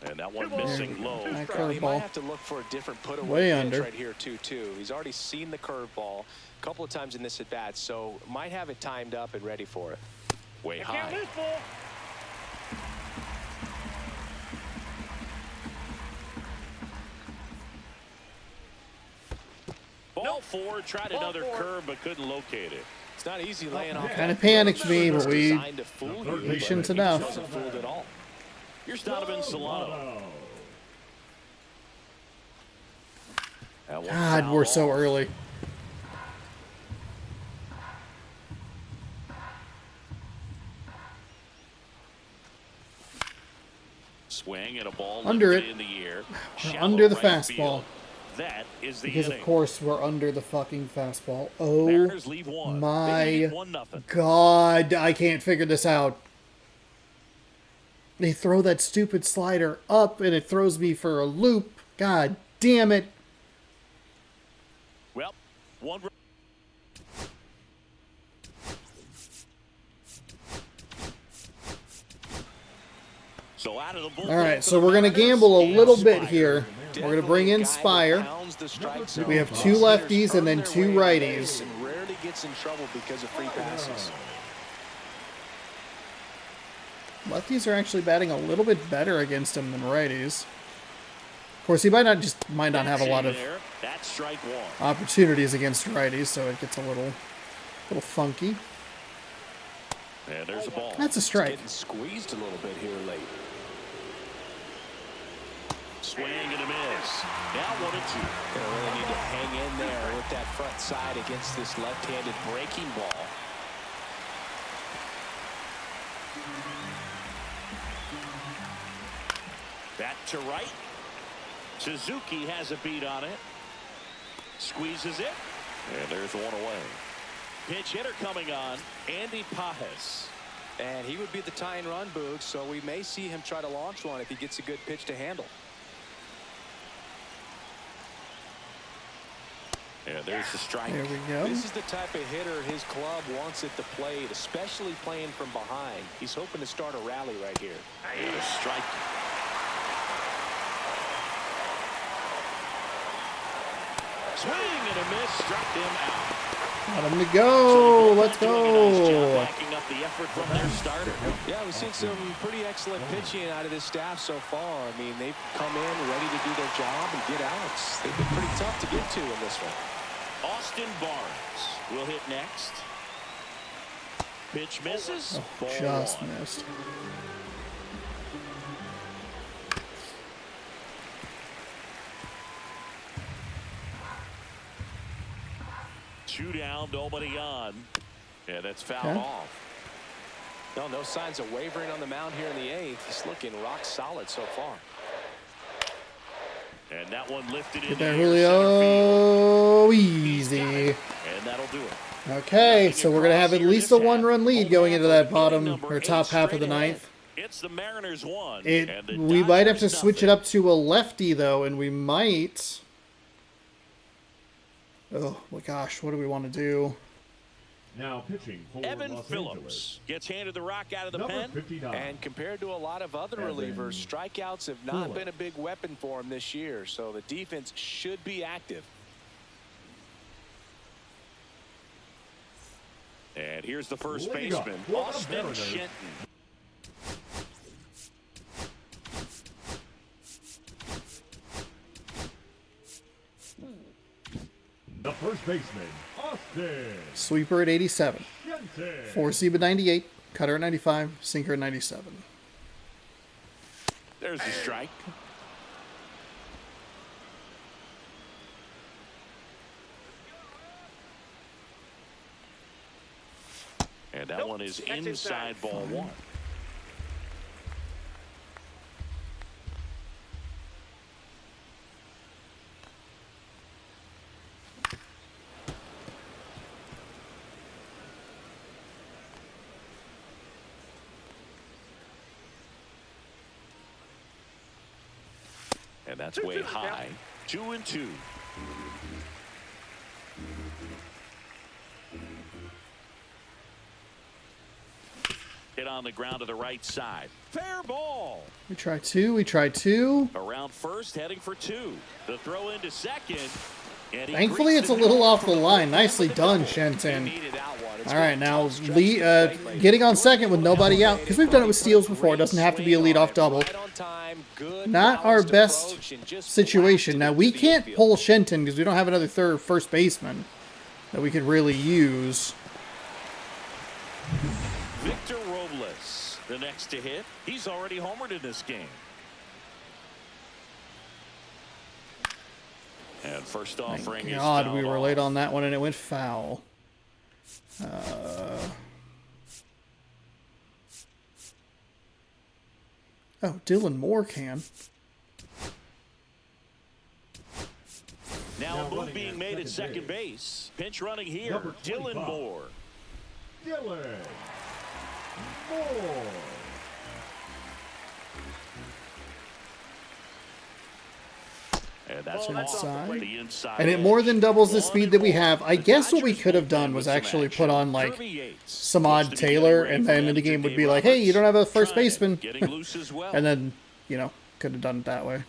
And that one missing low. That Well, he might curveball. have to look for a different put Way away pitch under. right here, 2-2. He's already seen the curveball a couple of times in this at bat, so might have it timed up and ready for it. Way I can't high. lose ball. Ball 4, tried Ball another 4. curve but couldn't locate it. It's not easy laying off. Kind of that panicked me, curve. but It's we designed to fool you, patient but enough. He wasn't fooled at all. Here's Donovan Solano. That one God, foul we're so off. early. Swing and a ball Under lifted it. in the air. We're Shallow under the right fastball. field. That is the Because inning. of course we're under the fucking fastball. Oh Mariners leave 1. my They lead 1-0. God, I can't figure this out. They throw that stupid slider up and it throws me for a loop. God damn it. Well, one. So out of the bullpen. All right, for so the we're going to Mariners, gamble a and little bit Spire. here. We're going to bring in Spire. We have 2 lefties and then 2 righties. And rarely gets in trouble because of free passes. Lefties are actually batting a little bit better against him than righties. Of course, he might not have a lot of There. That's strike 1. opportunities against righties, so it gets a little funky. And there's a ball. That's a strike. Getting squeezed a little bit here late. Swing and a miss. Now 1-2. Gonna really need to hang in there with that front side against this left-handed breaking ball. Back to right. Suzuki has a beat on it. Squeezes it. And there's one away. Pinch hitter coming on. Andy Pajes. And he would be the tying run, Boog, so we may see him try to launch one if he gets a good pitch to handle. And there's the strike. There we go. This is the type of hitter his club wants at the plate, especially playing from behind. He's hoping to start a rally right here. And a strike. Swing and a miss. Struck him out. Got him to go. Let's Doing a nice job go. backing up the effort from their starter. Yeah, we've seen some pretty excellent pitching out of this staff so far. I mean, they've come in ready to do their job and get outs. They've been pretty tough to get to in this one. Austin Barnes will hit next. Pitch misses. Ball Just 1. missed. Two down, nobody on. Yeah, that's fouled Okay. off. No signs of wavering on the mound here in the 8th. He's looking rock solid so far. And that one lifted in Get the there, air, center Julio. field. Easy. And that'll do it. Okay, so we're going to have at least a 1-run lead going into that bottom Number or 8 top half of the straight ahead. 9th. It's the Mariners 1. and the We might have to Dodgers switch it nothing. up to a lefty though, and we might. Oh my gosh, what do we want to do? Now pitching for Evan Los Phillips Angeles. gets handed the rock out of the Number pen. 59. And compared to a lot of other Evan relievers, strikeouts have not Phillips. been a big weapon for him this year, so the defense should be active. And here's the first Leading up baseman, for the Austin Mariners. Shenton. The first baseman, Austin Sweeper at 87, Shenton. 4-seam at 98, cutter at 95, sinker at 97. There's the strike. And that one is That's inside inside. ball 1. And that's way high. 2-2. Hit on the ground to the right side. Fair ball. We try two. We try two. Around first, heading for 2. The throw into second. Thankfully, it's a little off the line. Nicely done, Shenton. All right, now getting on second with nobody out, because we've done it with steals before. It doesn't have to be a leadoff double. Not our best situation. Now, we can't pull Shenton because we don't have another first baseman that we could really use. Victor Robles, the next to hit. He's already homered in this game. And first offering is God, fouled we were off. late on that one, and it went foul. Oh, Dylan Moore can. Now a move being made at second base. Pinch running here. Dylan Moore. Dylan Moore. And that's inside. The inside And it more than doubles the speed that we have. I guess what we could have done was actually put on, like, Samad Taylor, and then the game would be like, hey, you don't have a first baseman. Getting loose as well. And then, you know, could have done it that way.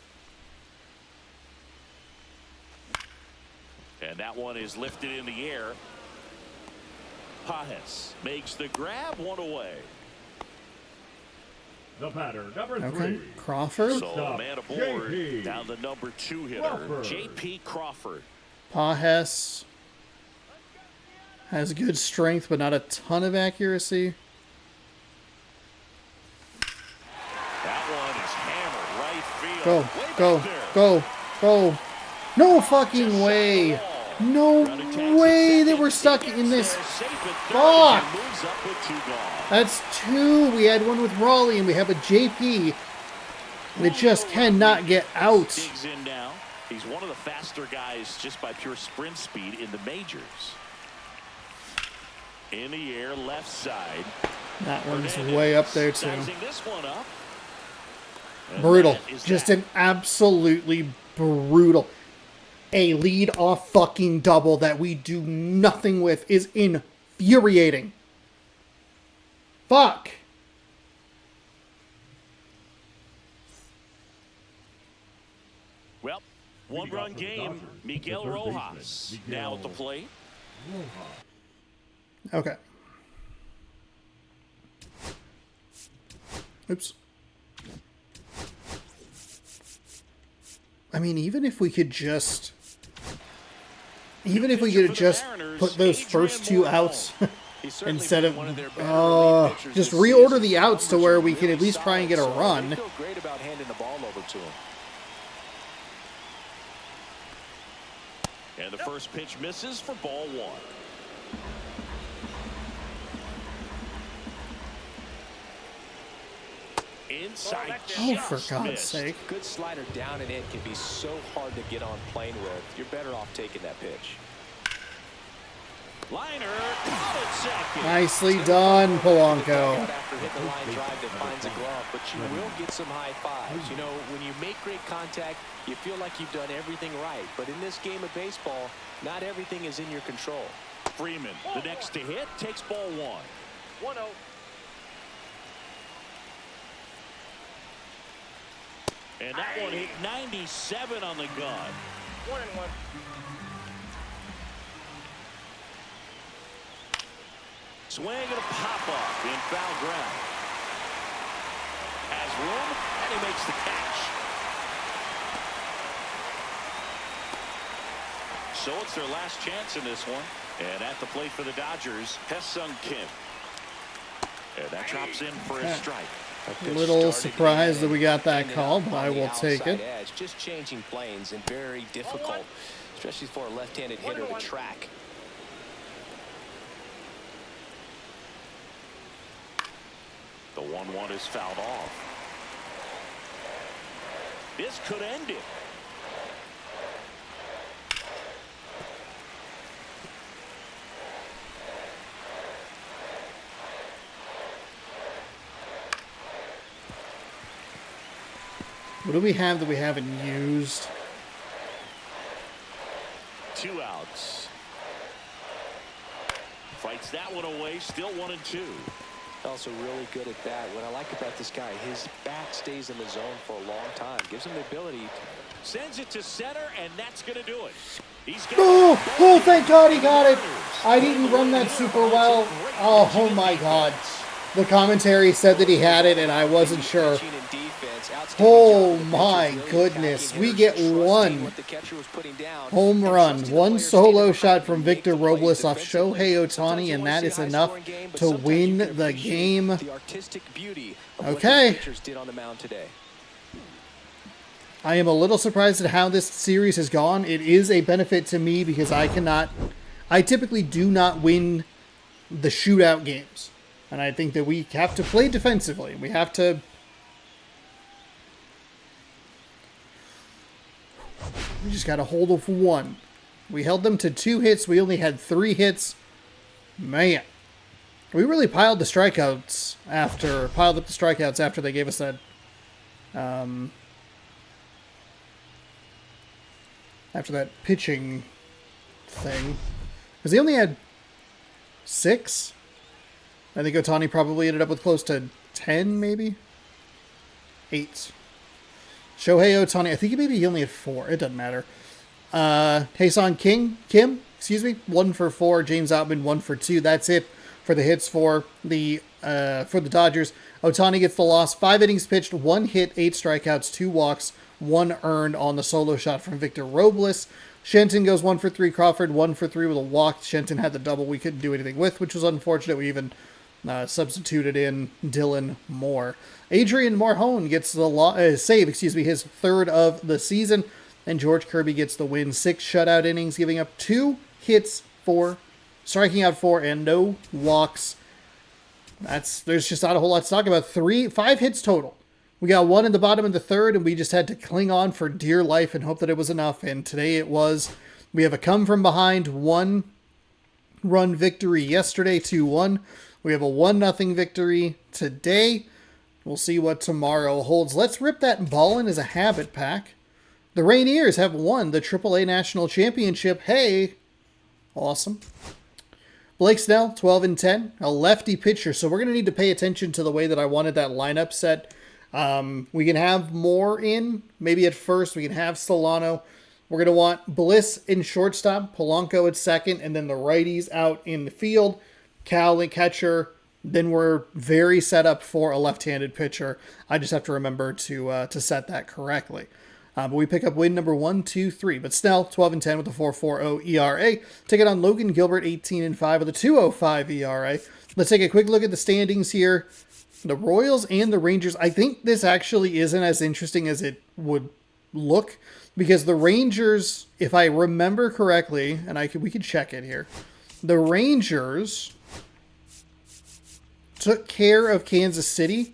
And that one is lifted in the air. Pajes makes the grab, one away. The batter, number Okay, 3. Crawford. So man aboard. JP. Down the number 2 hitter, Crawford. J.P. Crawford. Pajes has good strength, but not a ton of accuracy. That one is hammered right field. Go, Way go, back there. go, go. No fucking way. No way that we're stuck in this. Fuck. That's 2. We had one with Raleigh, and we have a JP that just cannot get out. Digs in now. He's one of the faster guys just by pure sprint speed in the majors. In the air, left side. That one's way up there, too. Sizing this one up. And Brutal. that is Just that. an absolutely brutal. A lead-off fucking double that we do nothing with is infuriating. Fuck. Well, one-run game. Miguel Rojas now at the plate. Okay. Oops. I mean, even if we could just put those first 2 outs instead of just reorder the outs to where we can at least try and get a run. I feel great about handing the ball over to him. And the first pitch misses for ball 1. Inside. Oh, for just God's missed. sake. Good slider down and in can be so hard to get on plane with. You're better off taking that pitch. Liner caught at second. Nicely done, Polanco. After hitting the line drive that finds a glove, but you will get some high fives. You know, when you make great contact, you feel like you've done everything right. But in this game of baseball, not everything is in your control. Freeman, the next to hit, takes ball 1. 1-0. And that one hit 97 on the gun. 1-1. Swing and a pop-up in foul ground. Has room, and he makes the catch. So it's their last chance in this one. And at the plate for the Dodgers, Hesung Kim. And that drops in for a strike. A little surprised that we got that call, but I will take it. Edge. Just changing planes and very difficult, especially for a left-handed hitter to track. The 1-1 is fouled off. This could end it. What do we have that we haven't used? 2 outs. Fights that one away. Still 1-2. Also really good at bat. What I like about this guy, his bat stays in the zone for a long time. Gives him the ability. Sends it to center, and that's going to do it. He's got Oh, thank God he got it. I didn't run that super well. Oh my God. The commentary said that he had it, and I wasn't sure. Oh my goodness. We get one home run. One solo shot from Victor Robles off Shohei Ohtani, and that is enough to win the game. Okay. I am a little surprised at how this series has gone. It is a benefit to me because I typically do not win the shootout games. And I think that we have to play defensively. We just got to hold them for one. We held them to 2 hits. We only had 3 hits. Man. We really piled up the strikeouts after they gave us that after that pitching thing. Because they only had 6. I think Ohtani probably ended up with close to 10, maybe? 8. Shohei Ohtani, I think maybe he only had 4. It doesn't matter. Taeson Kim, 1 for 4. James Outman, 1 for 2. That's it for the hits for the Dodgers. Ohtani gets the loss. 5 innings pitched, 1 hit, 8 strikeouts, 2 walks, 1 earned on the solo shot from Victor Robles. Shenton goes 1 for 3. Crawford 1 for 3 with a walk. Shenton had the double we couldn't do anything with, which was unfortunate. We even substituted in Dylan Moore. Adrian Morhone gets the save, his 3rd of the season, and George Kirby gets the win. 6 shutout innings, giving up 2 hits, 4, striking out 4, and no walks. There's just not a whole lot to talk about. 5 hits total. We got 1 in the bottom of the 3rd, and we just had to cling on for dear life and hope that it was enough. And today it was. We have a come from behind 1-run victory yesterday, 2-1. We have a 1-0 victory today. We'll see what tomorrow holds. Let's rip that ballin' as a habit pack. The Rainiers have won the AAA National Championship. Hey! Awesome. Blake Snell, 12-10, a lefty pitcher. So we're going to need to pay attention to the way that I wanted that lineup set. We can have Moore in. Maybe at first we can have Solano. We're going to want Bliss in shortstop, Polanco at second, and then the righties out in the field. Cal catcher. Then we're very set up for a left-handed pitcher. I just have to remember to set that correctly. But we pick up win number 1, 2, 3. But Snell, 12-10 with a 4.40 ERA. Take it on Logan Gilbert, 18-5 with a 2.05 ERA. Let's take a quick look at the standings here. The Royals and the Rangers. I think this actually isn't as interesting as it would look, because the Rangers, if I remember correctly, and we could check it here, the Rangers took care of Kansas City.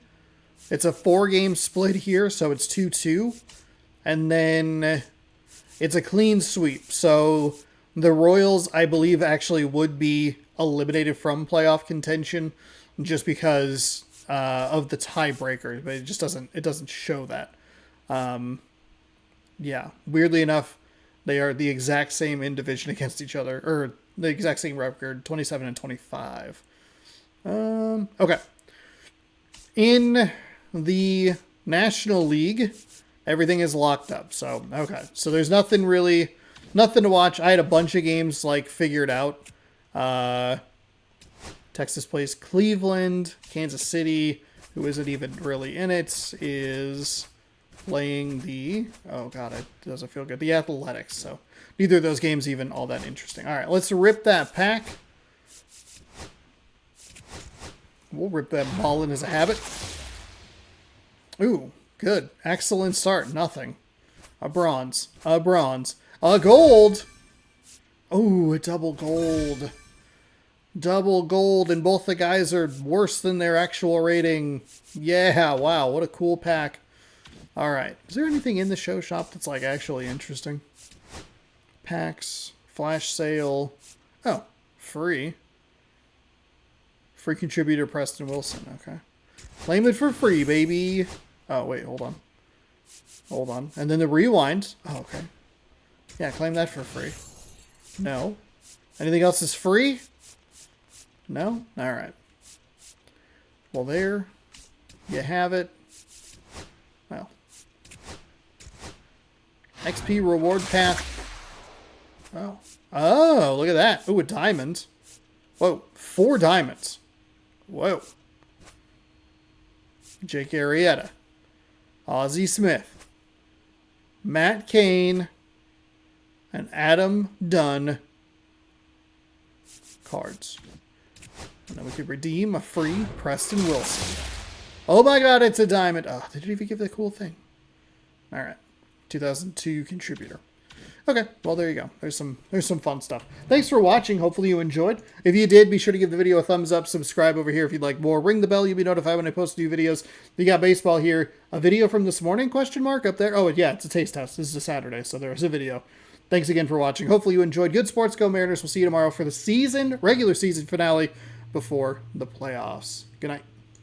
It's a 4-game split here, so it's 2-2. And then it's a clean sweep. So the Royals, I believe, actually would be eliminated from playoff contention just because of the tiebreaker. But it just doesn't show that. Yeah, weirdly enough, they are the exact same in division against each other, or the exact same record, 27-25. Okay. In the National League, everything is locked up. So, okay. So there's nothing to watch. I had a bunch of games figured out. Texas plays Cleveland. Kansas City, who isn't even really in it, is playing the, oh god, it doesn't feel good, the Athletics. So neither of those games even all that interesting. All right, let's rip that pack. We'll rip that ball in as a habit. Ooh, good. Excellent start. Nothing. A bronze. A bronze. A gold! Ooh, a double gold. Double gold, and both the guys are worse than their actual rating. Yeah, wow, what a cool pack. Alright, is there anything in the show shop that's actually interesting? Packs, flash sale. Oh, free. Free contributor Preston Wilson, okay. Claim it for free, baby. Oh, wait, hold on. Hold on. And then the rewind. Oh, okay. Yeah, claim that for free. No. Anything else is free? No? Alright. Well, there you have it. Well. XP reward path. Oh. Oh, look at that. Ooh, a diamond. Whoa. 4 diamonds. Whoa. Jake Arrieta. Ozzie Smith. Matt Cain. And Adam Dunn. Cards. And then we could redeem a free Preston Wilson. Oh my god, it's a diamond. Oh, they didn't even give the cool thing. Alright. 2002 contributor. Okay, well there you go. There's some fun stuff. Thanks for watching. Hopefully you enjoyed. If you did, be sure to give the video a thumbs up. Subscribe over here if you'd like more. Ring the bell. You'll be notified when I post new videos. You got baseball here. A video from this morning, question mark, up there. Oh, yeah, it's a taste test. This is a Saturday, so there is a video. Thanks again for watching. Hopefully you enjoyed. Good sports. Go Mariners. We'll see you tomorrow for the regular season finale before the playoffs. Good night.